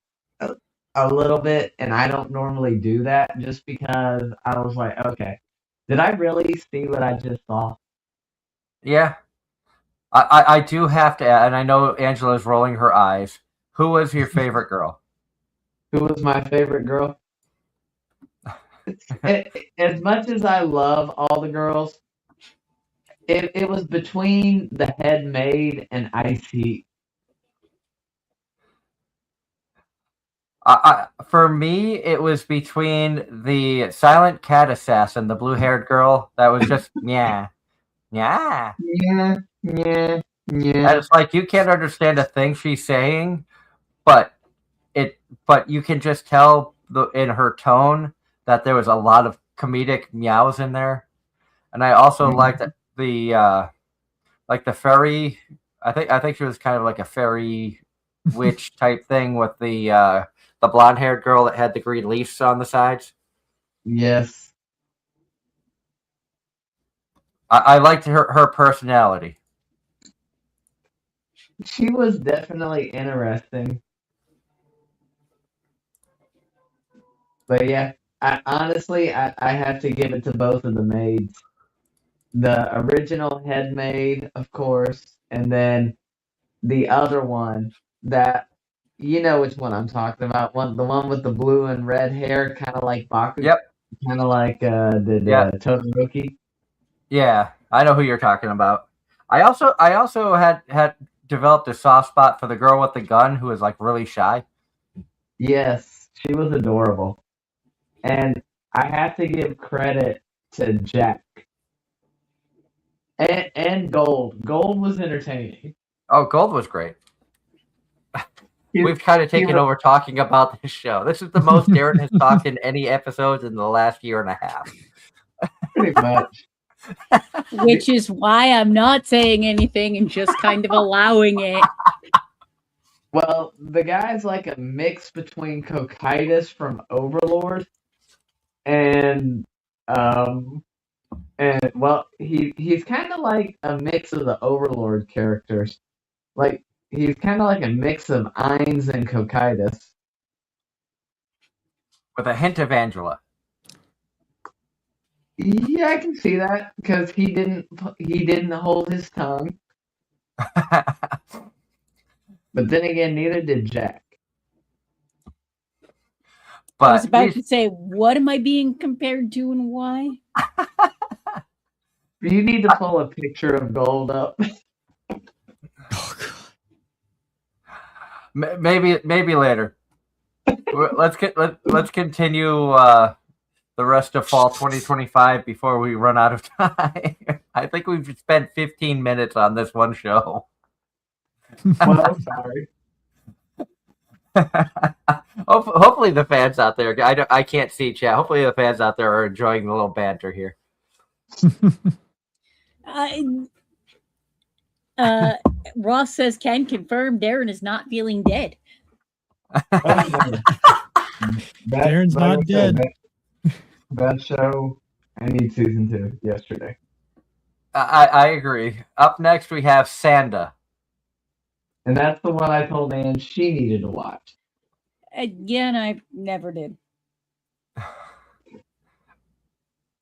a little bit, and I don't normally do that just because I was like, okay, did I really see what I just saw? Yeah. I do have to add, and I know Angela's rolling her eyes. Who was your favorite girl? Who was my favorite girl? As much as I love all the girls, it was between the head maid and Icy. For me, it was between the silent cat assassin, the blue-haired girl that was just yeah. Yeah. And it's like you can't understand a thing she's saying, but you can just tell in her tone that there was a lot of comedic meows in there. And I also liked the fairy. I think she was kind of like a fairy witch type thing with the blonde haired girl that had the green leaves on the sides. Yes. I liked her personality. She was definitely interesting. But yeah, honestly, I have to give it to both of the maids. The original head maid, of course, and then the other one that you know which one I'm talking about. The one with the blue and red hair, kind of like Baku, Yep. kind of like the Yep. Todoroki. Yeah, I know who you're talking about. I also had developed a soft spot for the girl with the gun who was like really shy. Yes, she was adorable, and I have to give credit to Jack and Gold. Gold was entertaining. Oh, Gold was great. We've kind of taken over talking about this show. This is the most Darren has talked in any episodes in the last year and a half. Pretty much. Which is why I'm not saying anything and just kind of allowing it. Well, the guy's like a mix between Cocytus from Overlord and well, he's kind of like a mix of the Overlord characters. Like he's kind of like a mix of Ainz and Cocytus. With a hint of Angela. Yeah, I can see that because he didn't hold his tongue. But then again, neither did Jack. But I was about to say, what am I being compared to and why? You need to pull a picture of Gold up. Oh, God. maybe later. Let's continue the rest of fall 2025 before we run out of time. I think we've spent 15 minutes on this one show. Well, sorry. Hopefully the fans out there, I can't see chat. Hopefully the fans out there are enjoying the little banter here. Ross says, "Can confirm Darren is not feeling dead." Darren's like not I said, dead. that show, I need season 2 yesterday. I agree. Up next, we have Sanda. And that's the one I told Ann she needed to watch. Again, I never did.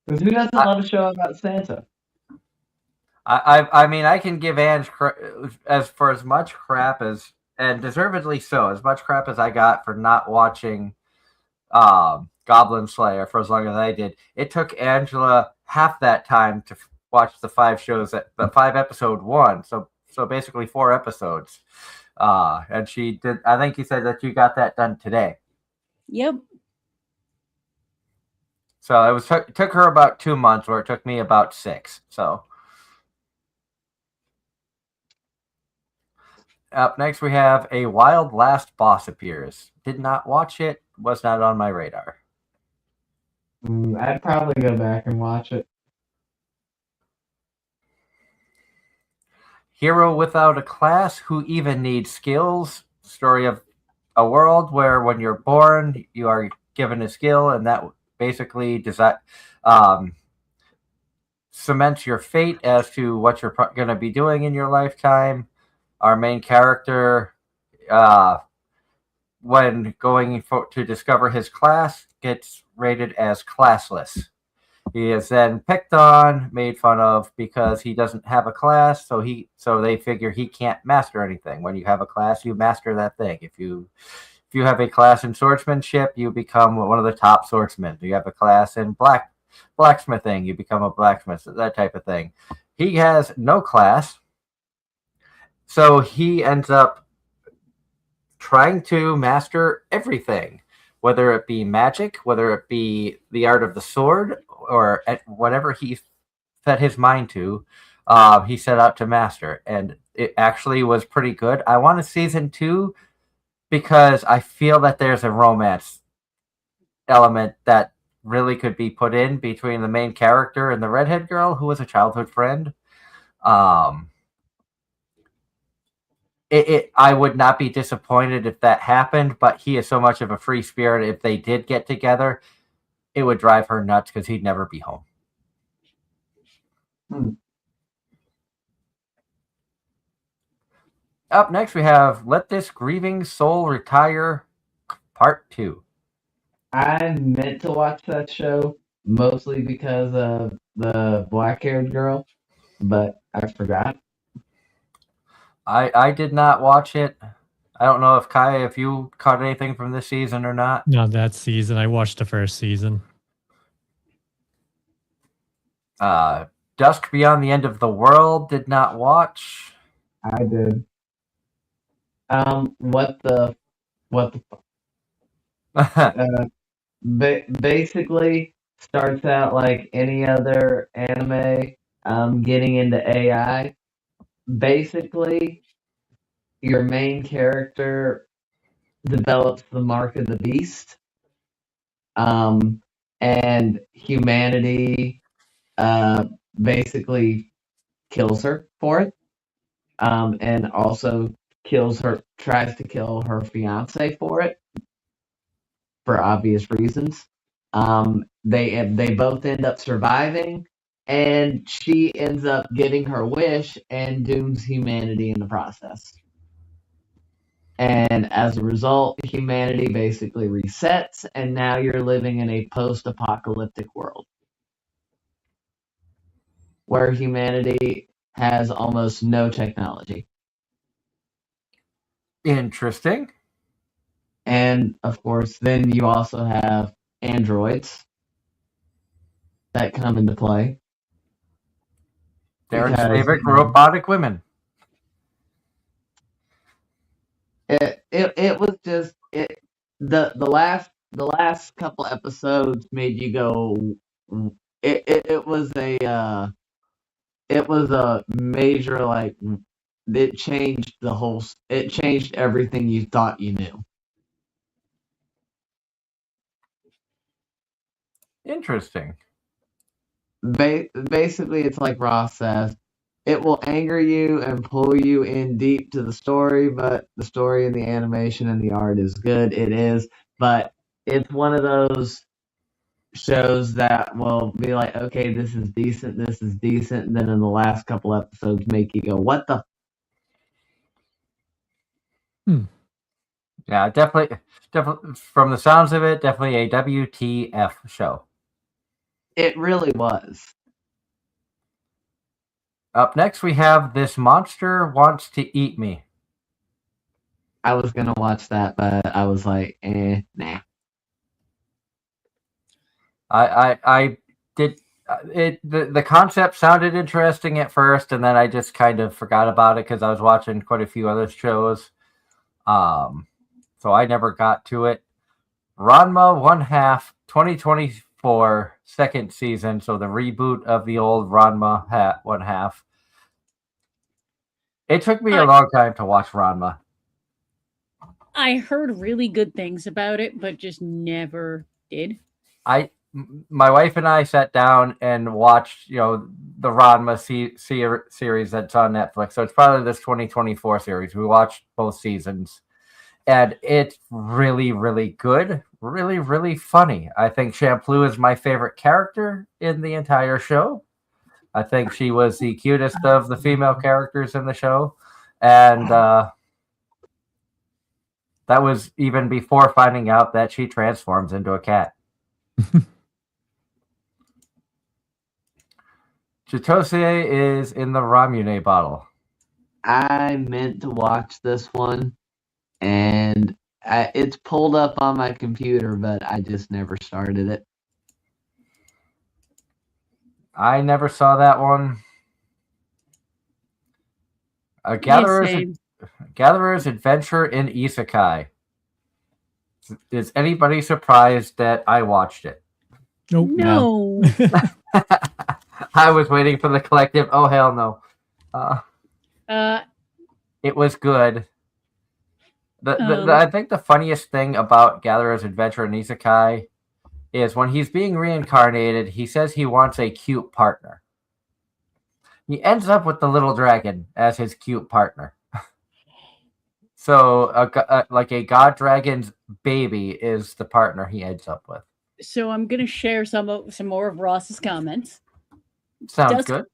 Because who doesn't love a show about Santa? I mean, I can give Ange as much crap as, and deservedly so, as much crap as I got for not watching Goblin Slayer for as long as I did. It took Angela half that time to watch the 5 shows, the 5 episode one. So basically 4 episodes. And she did. I think you said that you got that done today. Yep. So it took her about 2 months, where it took me about 6. So up next, we have A Wild Last Boss Appears. Did not watch it. Was not on my radar. I'd probably go back and watch it. Hero Without a Class, Who Even Needs Skills? Story of a world where when you're born, you are given a skill, and that basically cements your fate as to what you're going to be doing in your lifetime. Our main character, when going to discover his class, gets rated as classless. He is then picked on, made fun of, because he doesn't have a class. So they figure he can't master anything. When you have a class, you master that thing. If you have a class in swordsmanship, you become one of the top swordsmen. You have a class in blacksmithing, you become a blacksmith. That type of thing. He has no class, so he ends up trying to master everything, whether it be magic, whether it be the art of the sword, or whatever he set his mind to, he set out to master. And it actually was pretty good. I want a season 2 because I feel that there's a romance element that really could be put in between the main character and the redhead girl, who was a childhood friend. I would not be disappointed if that happened, but he is so much of a free spirit. If they did get together, it would drive her nuts because he'd never be home. Up next, we have Let This Grieving Soul Retire, Part 2. I meant to watch that show mostly because of the black-haired girl, but I forgot. I did not watch it. I don't know if Kai, if you caught anything from this season or not. Not that season. I watched the first season. Dusk Beyond the End of the World, did not watch. I did. What the basically starts out like any other anime, getting into AI. Basically, your main character develops the mark of the beast, and humanity basically kills her for it, and also tries to kill her fiance for it, for obvious reasons. They both end up surviving, and she ends up getting her wish and dooms humanity in the process. And as a result, humanity basically resets, and now you're living in a post-apocalyptic world where humanity has almost no technology. Interesting. And of course, then you also have androids that come into play. Darren's Because, favorite robotic women. It was just the last couple episodes made you go. It was a major, like, it changed everything you thought you knew. Interesting. Basically, it's like Ross says. It will anger you and pull you in deep to the story, but the story and the animation and the art is good. It is, but it's one of those shows that will be like, okay, this is decent, and then in the last couple episodes make you go, what the? Yeah, definitely. From the sounds of it, definitely a WTF show. It really was. Up next, we have This Monster Wants to Eat Me. I was gonna watch that, but I was like, nah. I did it. The concept sounded interesting at first, and then I just kind of forgot about it because I was watching quite a few other shows. So I never got to it. Ranma 1/2 2024 second season, so the reboot of the old Ranma 1/2. It took me a long time to watch Ranma. I heard really good things about it, but just never did. My wife and I sat down and watched, the Ranma series that's on Netflix. So it's part of this 2024 series. We watched both seasons, and it's really, really good. Really, really funny. I think Shampoo is my favorite character in the entire show. I think she was the cutest of the female characters in the show, and that was even before finding out that she transforms into a cat. Chitose is in the Ramune bottle. I meant to watch this one, and it's pulled up on my computer, but I just never started it. I never saw that one. Gatherer's Adventure in Isekai. Is anybody surprised that I watched it? Nope. No. I was waiting for the collective. Oh, hell no. It was good. I think the funniest thing about Gatherer's Adventure in Isekai is when he's being reincarnated, he says he wants a cute partner. He ends up with the little dragon as his cute partner. So, like a god dragon's baby is the partner he ends up with. So I'm going to share some more of Ross's comments. Sounds good.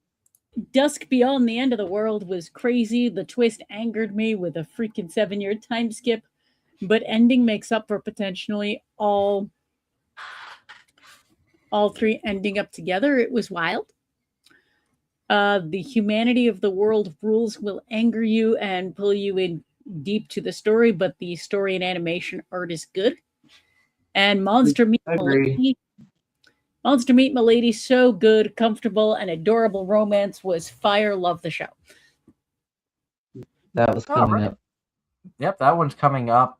Dusk Beyond the End of the World was crazy. The twist angered me with a freaking 7-year time skip, but ending makes up for potentially all three ending up together. It was wild. The humanity of the world rules will anger you and pull you in deep to the story, but the story and animation art is good. And Monster Meat Milady, so good, comfortable, and adorable romance was fire. Love the show. That was coming up. Yep, that one's coming up.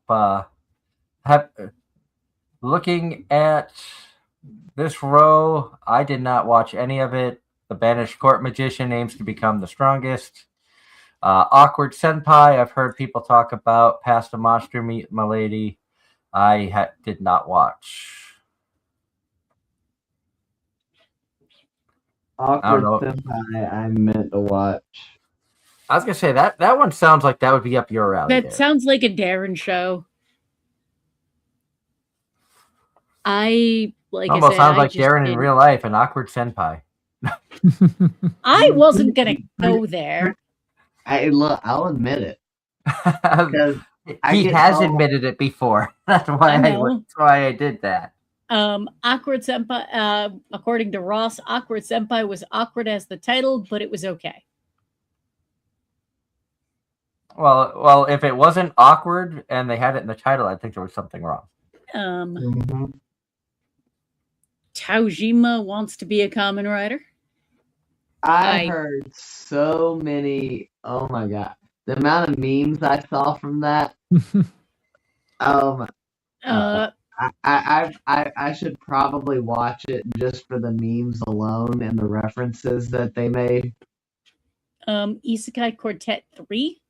Looking at this row, I did not watch any of it. The Banished Court Magician aims to become the strongest. Awkward Senpai, I've heard people talk about. Past the Monster Meat Milady, I did not watch. Awkward Senpai, I meant to watch. I was gonna say that one sounds like that would be up your alley. That sounds like a Darren show. Almost sounds like Darren in real life, an Awkward Senpai. I wasn't gonna go there. I'll admit it. He has admitted it before. That's why I did that. Awkward Senpai, according to Ross, Awkward Senpai was awkward as the title, but it was okay. Well, if it wasn't awkward and they had it in the title, I think there was something wrong. Taojima wants to be a Kamen Rider. I heard so many. Oh my god, the amount of memes I saw from that. I should probably watch it just for the memes alone and the references that they made. Isekai Quartet 3.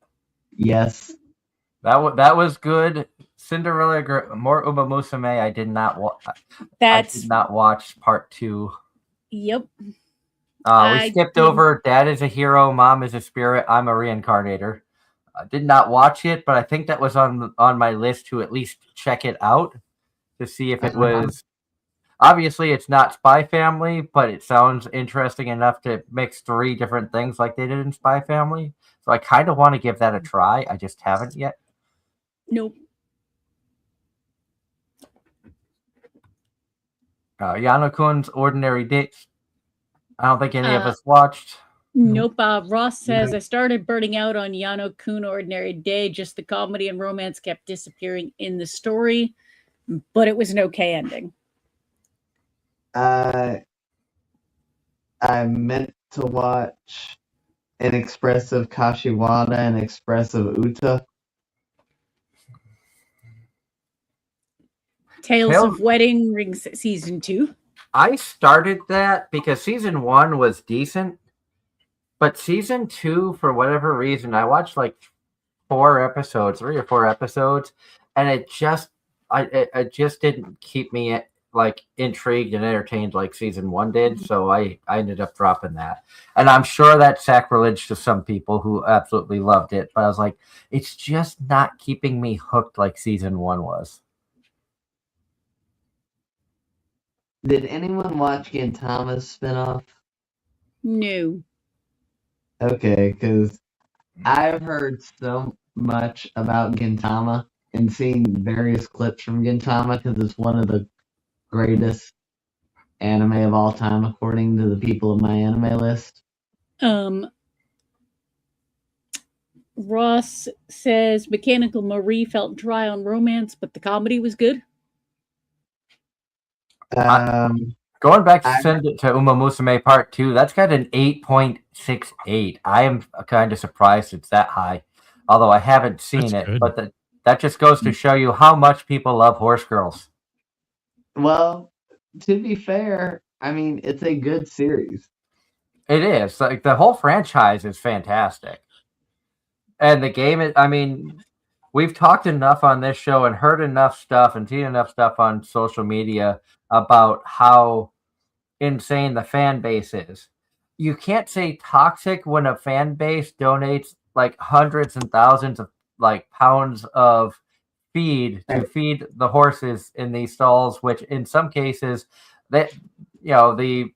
Yes. That was good. Cinderella, more Uma Musume. I did not watch. I That's did not watch part 2. yep. We I skipped did- over Dad is a hero, Mom is a spirit, I'm a reincarnator. I did not watch it, but I think that was on my list to at least check it out to see if it was. Obviously, it's not Spy Family, but it sounds interesting enough to mix 3 different things like they did in Spy Family. So I kind of want to give that a try. I just haven't yet. Nope. Yano-kun's Ordinary Dates. I don't think any of Uh, us watched. Nope. Ross says I started burning out on Yano Kun Ordinary Day. Just the comedy and romance kept disappearing in the story, but it was an okay ending. I meant to watch An Expressive Kashiwada and Expressive Uta. Tales of Wedding Rings season 2. I started that because season 1 was decent, but season 2, for whatever reason, I watched like 3 or 4 episodes, and it just didn't keep me like intrigued and entertained like season 1 did. So I ended up dropping that, and I'm sure that's sacrilege to some people who absolutely loved it. But I was like, it's just not keeping me hooked like season 1 was. Did anyone watch Gintama's spinoff? No. Okay, because I've heard so much about Gintama and seen various clips from Gintama because it's one of the greatest anime of all time, according to the people of my anime list. Ross says Mechanical Marie felt dry on romance, but the comedy was good. Going back to Uma Musume Part 2, that's got an 8.68. I am kind of surprised it's that high, although I haven't seen it. Good. But that just goes to show you how much people love horse girls. Well, to be fair, I mean, it's a good series. It is. Like, the whole franchise is fantastic. And the game is, I mean, we've talked enough on this show and heard enough stuff and seen enough stuff on social media about how insane the fan base is. You can't say toxic when a fan base donates like hundreds and thousands of like pounds of feed to feed the horses in these stalls, which in some cases that the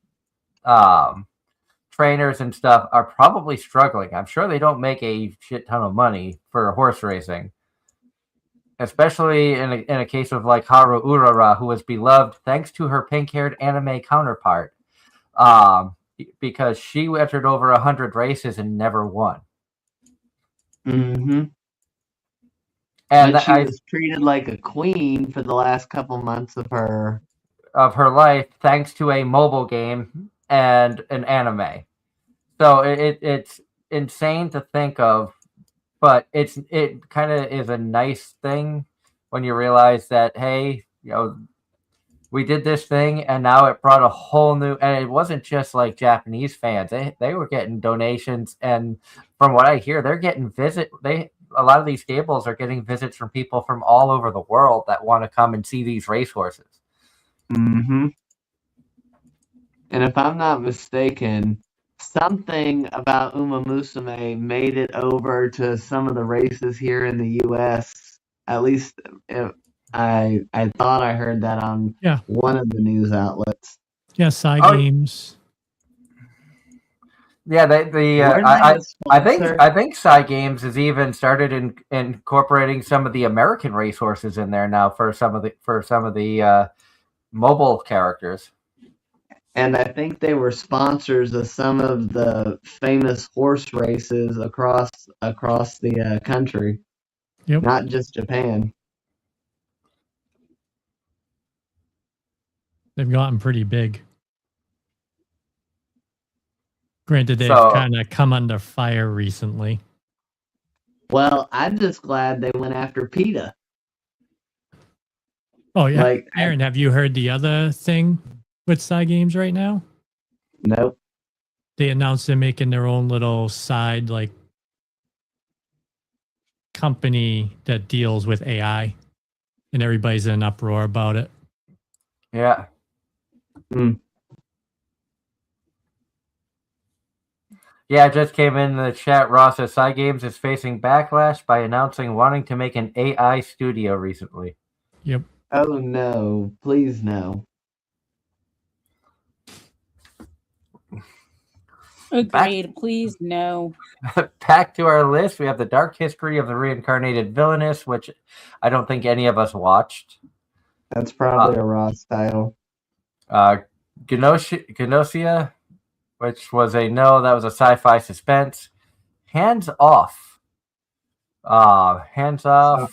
trainers and stuff are probably struggling. I'm sure they don't make a shit ton of money for horse racing. Especially in a case of like Haru Urara, who was beloved thanks to her pink-haired anime counterpart, because she entered over 100 races and never won. Mm-hmm. And but she was treated like a queen for the last couple months of her life, thanks to a mobile game and an anime. So it's insane to think of. But it kind of is a nice thing when you realize that, hey, we did this thing and now it brought a whole new, and it wasn't just like Japanese fans. They were getting donations, and from what I hear, they're getting a lot of these stables are getting visits from people from all over the world that want to come and see these racehorses. Mm-hmm. And if I'm not mistaken, something about Uma Musume made it over to some of the races here in the U.S. At least I thought I heard that on one of the news outlets. Yeah, Games. Yeah, I think Psy Games has even started incorporating some of the American racehorses in there now for some of the mobile characters. And I think they were sponsors of some of the famous horse races across the country. Yep. Not just Japan. They've gotten pretty big. Granted, they've kind of come under fire recently. Well, I'm just glad they went after PETA. Oh, yeah. Aaron, have you heard the other thing with Psy Games right now? Nope. They announced they're making their own little side, like, company that deals with AI, and everybody's in an uproar about it. Yeah. Yeah, it just came in the chat. Ross says Cygames is facing backlash by announcing wanting to make an AI studio recently. Yep. Oh no! Please no. Agreed. Please, no. Back to our list, we have The Dark History of the Reincarnated Villainess, which I don't think any of us watched. That's probably a Ross title. Gnosia, which was that was a sci-fi suspense. Hands Off. Hands Off.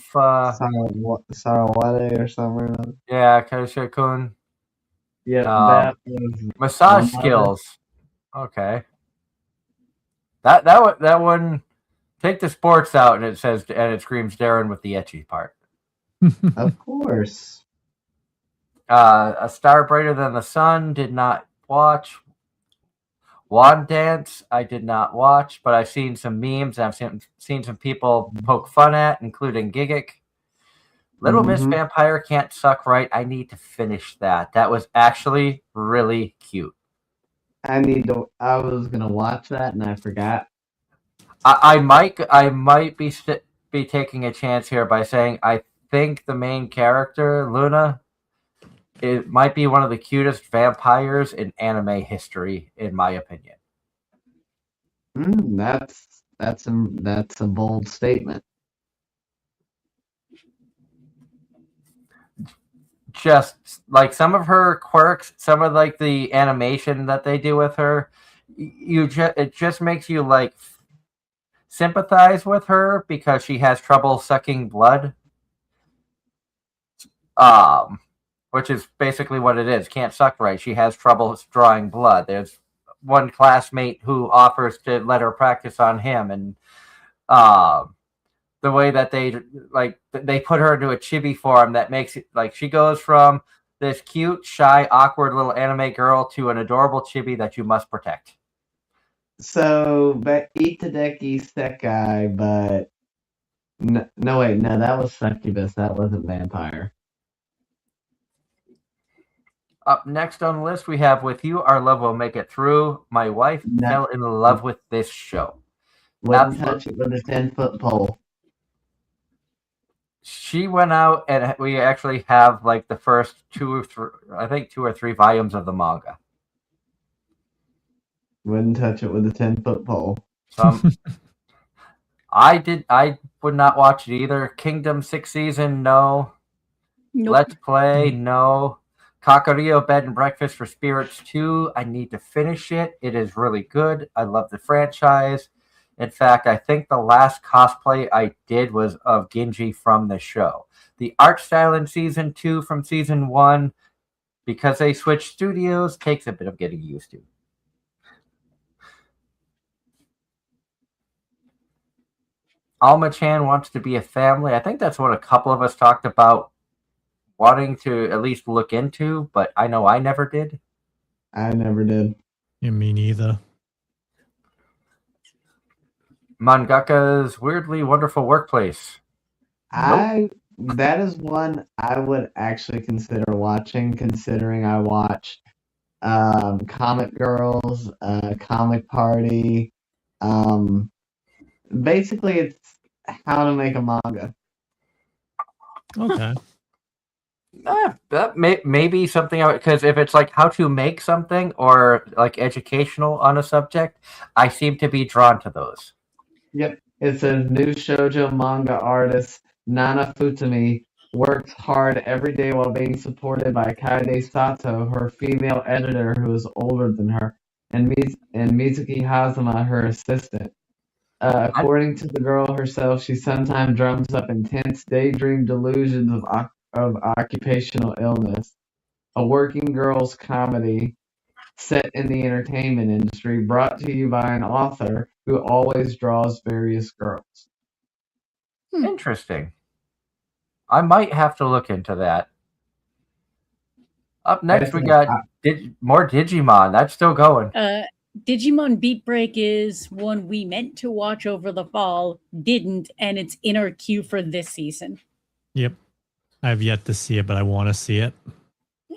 Sarawate or something. Yeah, Kaisha-kun. Yeah, that was Massage Skills. Okay. That one. Take the sports out, and it screams Darren with the etchy part. Of course. A Star Brighter Than the Sun, did not watch. Wand Dance, I did not watch, but I've seen some memes. I've seen some people poke fun at, including Gigic. Little Miss Vampire Can't Suck Right. I need to finish that. That was actually really cute. I was gonna watch that and I forgot. I might be taking a chance here by saying I think the main character, Luna, it might be one of the cutest vampires in anime history, in my opinion. That's a bold statement. Just like some of her quirks, some of like the animation that they do with her, it just makes you like sympathize with her because she has trouble sucking blood. Which is basically what it is. Can't suck right. She has trouble drawing blood. There's one classmate who offers to let her practice on him, and the way that they put her into a chibi form that makes it like she goes from this cute, shy, awkward little anime girl to an adorable chibi that you must protect. So, but Itadeki Sekai, but no, wait, no, that was Succubus. That wasn't Vampire. Up next on the list, we have With You, Our Love Will Make It Through. My wife fell in love with this show. Wouldn't touch it with a 10-foot pole. She went out, and we actually have like the first 2 or 3 volumes of the manga. Wouldn't touch it with a 10-foot pole. I would not watch it either. Kingdom 6th season, no. Nope. Let's Play, no. Kakario Bed and Breakfast for Spirits 2. I need to finish it. It is really good. I love the franchise. In fact, I think the last cosplay I did was of Genji from the show. The art style in season 2 from season 1, because they switched studios, takes a bit of getting used to. Alma-chan wants to be a family. I think that's what a couple of us talked about wanting to at least look into, but I know I never did. I never did. Yeah, me neither. Mangaka's Weirdly Wonderful Workplace. That is one I would actually consider watching, considering I watch Comic Girls, Comic Party. Basically, it's how to make a manga. Okay. That may be something, because if it's like how to make something or like educational on a subject, I seem to be drawn to those. Yep. It says new shoujo manga artist Nana Futami works hard every day while being supported by Kaede Sato, her female editor who is older than her, and Mizuki Hazama, her assistant. According to the girl herself, she sometimes drums up intense daydream delusions of occupational illness. A working girls comedy set in the entertainment industry, brought to you by an author who always draws various girls. Interesting. I might have to look into that. Up next, we got more Digimon. That's still going. Digimon Beat Break is one we meant to watch over the fall, didn't, and it's in our queue for this season. Yep. I've yet to see it, but I want to see it.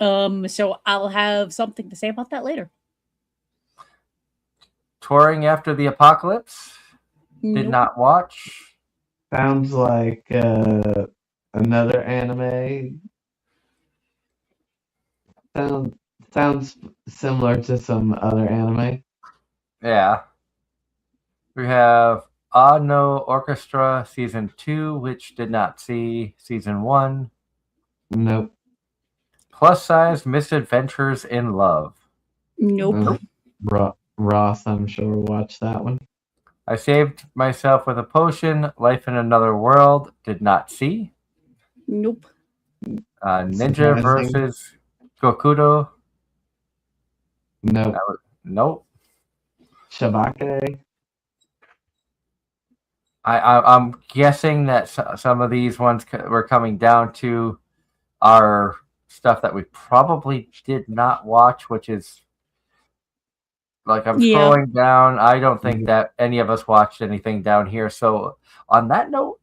So I'll have something to say about that later. Touring After the Apocalypse. Did Nope. not watch. Sounds like another anime. Sounds similar to some other anime. Yeah. We have No Orchestra Season 2, which did not see Season 1. Nope. Plus Size Misadventures in Love. Nope. Ross, I'm sure, watched that one. I Saved Myself with a Potion. Life in Another World. Did not see. Nope. Ninja Surprising. versus Gokudo. Nope. Nope. Shabake. I'm guessing that some of these ones were coming down to our stuff that we probably did not watch, which is like I'm scrolling down. I don't think that any of us watched anything down here. So on that note,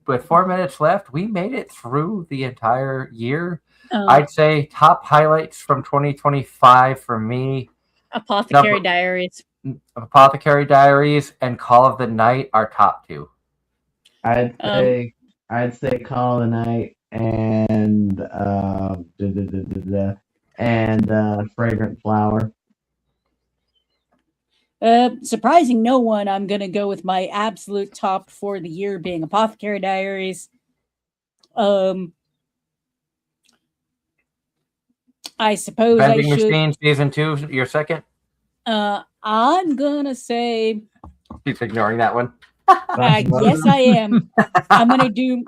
with 4 minutes left, we made it through the entire year. I'd say top highlights from 2025 for me. Apothecary Diaries. Apothecary Diaries and Call of the Night are top two. I'd say Call of the Night and Fragrant Flower. Surprising no one, I'm gonna go with my absolute top for the year being Apothecary Diaries. I suppose Vending I should. Machine Season 2, your second? I'm gonna say. Keeps ignoring that one. Yes, I am. I'm gonna do.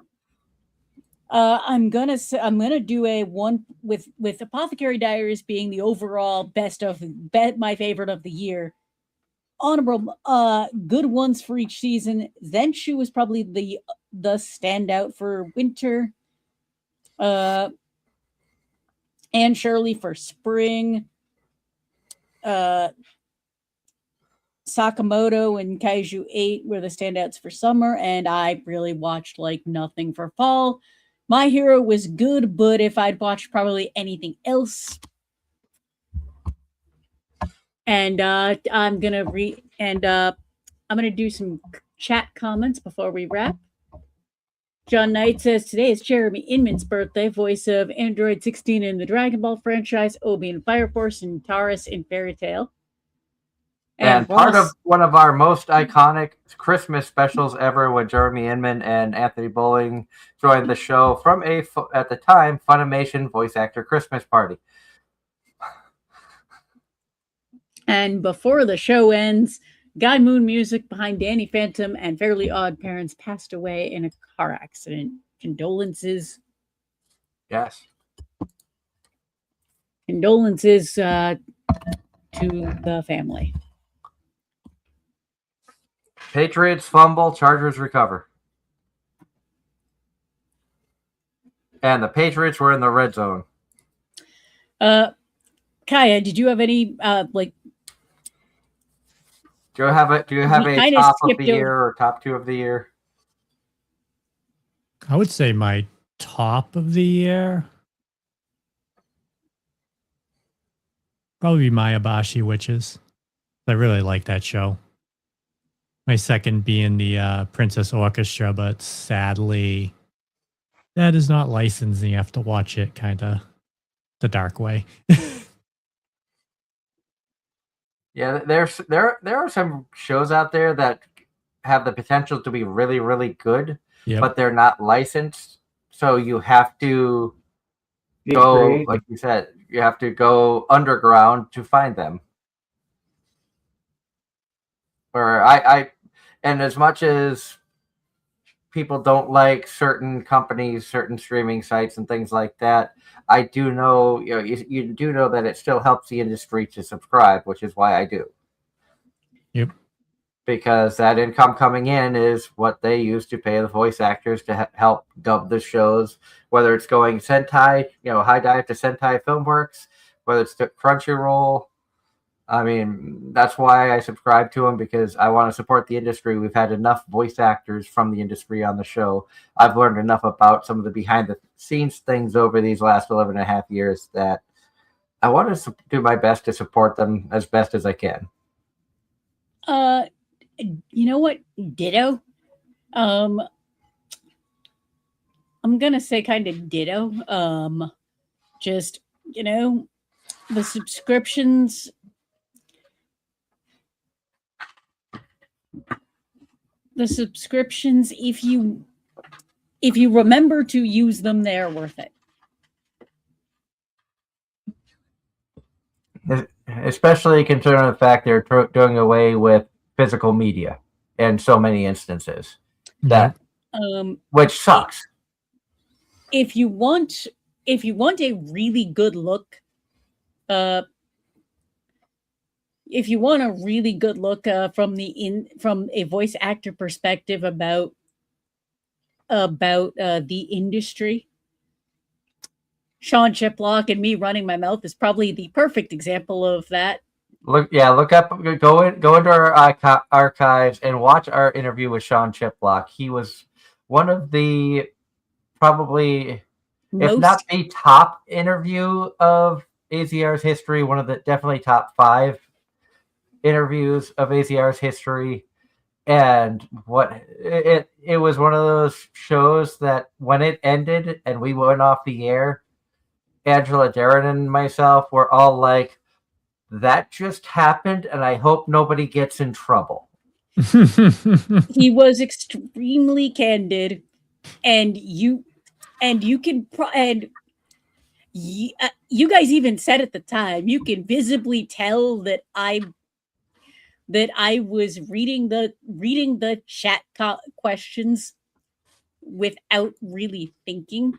I'm gonna do a one with Apothecary Diaries being the overall my favorite of the year. Honorable, good ones for each season. Zenshu was probably the standout for winter. And Shirley for spring. Sakamoto and Kaiju 8 were the standouts for summer, and I really watched like nothing for fall. My Hero was good, but if I'd watched probably anything else. And I'm gonna do some chat comments before we wrap. John Knight says today is Jeremy Inman's birthday, voice of Android 16 in the Dragon Ball franchise, Obi in Fire Force, and Taurus in Fairy Tail. And part of one of our most iconic Christmas specials ever when Jeremy Inman and Anthony Bowling joined the show from at the time, Funimation voice actor Christmas party. And before the show ends, Guy Moon music behind Danny Phantom and Fairly Odd Parents passed away in a car accident. Condolences. Yes. Condolences to the family. Patriots fumble, Chargers recover. And the Patriots were in the red zone. Kaya, did you have any Do you have a top of the year or top two of the year? I would say my top of the year probably Mayabashi Witches. I really like that show. My second being the Princess Orchestra, but sadly, that is not licensed. And you have to watch it kind of the dark way. Yeah, there are some shows out there that have the potential to be really, really good, but they're not licensed. So you have to go, like you said, you have to go underground to find them. Or and as much as people don't like certain companies, certain streaming sites and things like that, I do know, you do know that it still helps the industry to subscribe, which is why I do. Yep. Because that income coming in is what they use to pay the voice actors to help dub the shows, whether it's going Sentai, High Dive to Sentai Filmworks, whether it's to Crunchyroll, I mean, that's why I subscribe to him, because I want to support the industry. We've had enough voice actors from the industry on the show. I've learned enough about some of the behind the scenes things over these last 11 and a half years that I want to do my best to support them as best as I can. You know what? Ditto. I'm gonna say kind of ditto. Just, the subscriptions. The subscriptions, if you remember to use them, they're worth it. Especially considering the fact they're doing away with physical media in so many instances, that which sucks. If you want a really good look, from a voice actor perspective about the industry, Sean Chiplock and me running my mouth is probably the perfect example of that. Look up, go into our archives and watch our interview with Sean Chiplock. He was one of the if not the top interview of AZR's history, one of the definitely top 5 interviews of AZR's history. And it was one of those shows that when it ended and we went off the air, Angela, Darren, and myself were all like, that just happened, and I hope nobody gets in trouble. He was extremely candid, and you guys even said at the time, you can visibly tell that I was reading the chat questions without really thinking,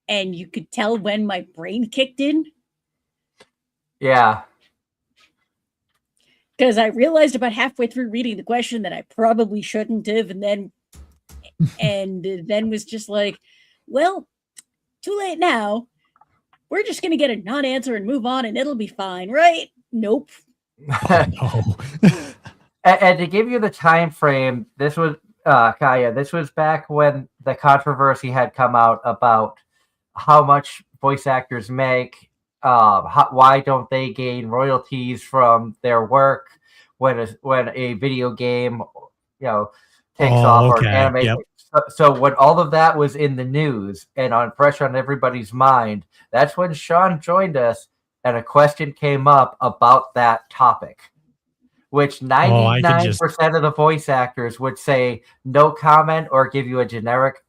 and you could tell when my brain kicked in. Yeah. Because I realized about halfway through reading the question that I probably shouldn't have, and then was just like, well, too late now. We're just gonna get a non-answer and move on, and it'll be fine, right? Nope. No. And to give you the time frame, this was Kaya. This was back when the controversy had come out about how much voice actors make. Why don't they gain royalties from their work when a video game, takes off, or an anime? Yep. So when all of that was in the news and fresh on everybody's mind, that's when Sean joined us, and a question came up about that topic, which 99% of the voice actors would say no comment or give you a generic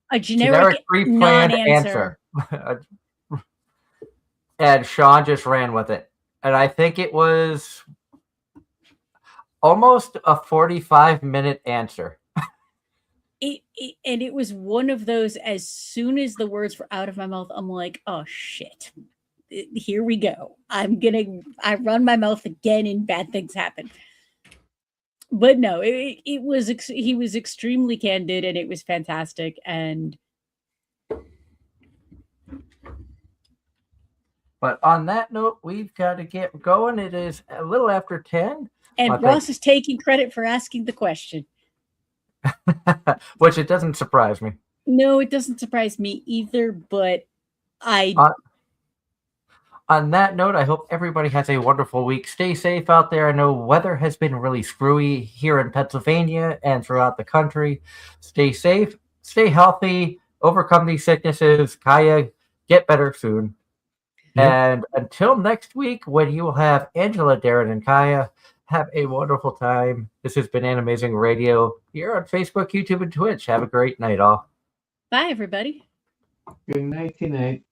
pre-planned answer. And Sean just ran with it. And I think it was almost a 45-minute answer. It was one of those, as soon as the words were out of my mouth, I'm like, oh shit, here we go. I run my mouth again and bad things happen. But no, he was extremely candid, and it was fantastic. But on that note, we've got to get going. It is a little after 10. And Ross is taking credit for asking the question. Which it doesn't surprise me. No, it doesn't surprise me either, but on that note, I hope everybody has a wonderful week. Stay safe out there. I know weather has been really screwy here in Pennsylvania and throughout the country. Stay safe, stay healthy, overcome these sicknesses. Kaya, get better soon. Yep. And until next week, when you will have Angela, Darren, and Kaya, have a wonderful time. This has been Anime-Zing Radio here on Facebook, YouTube, and Twitch. Have a great night, all. Bye, everybody. Good night.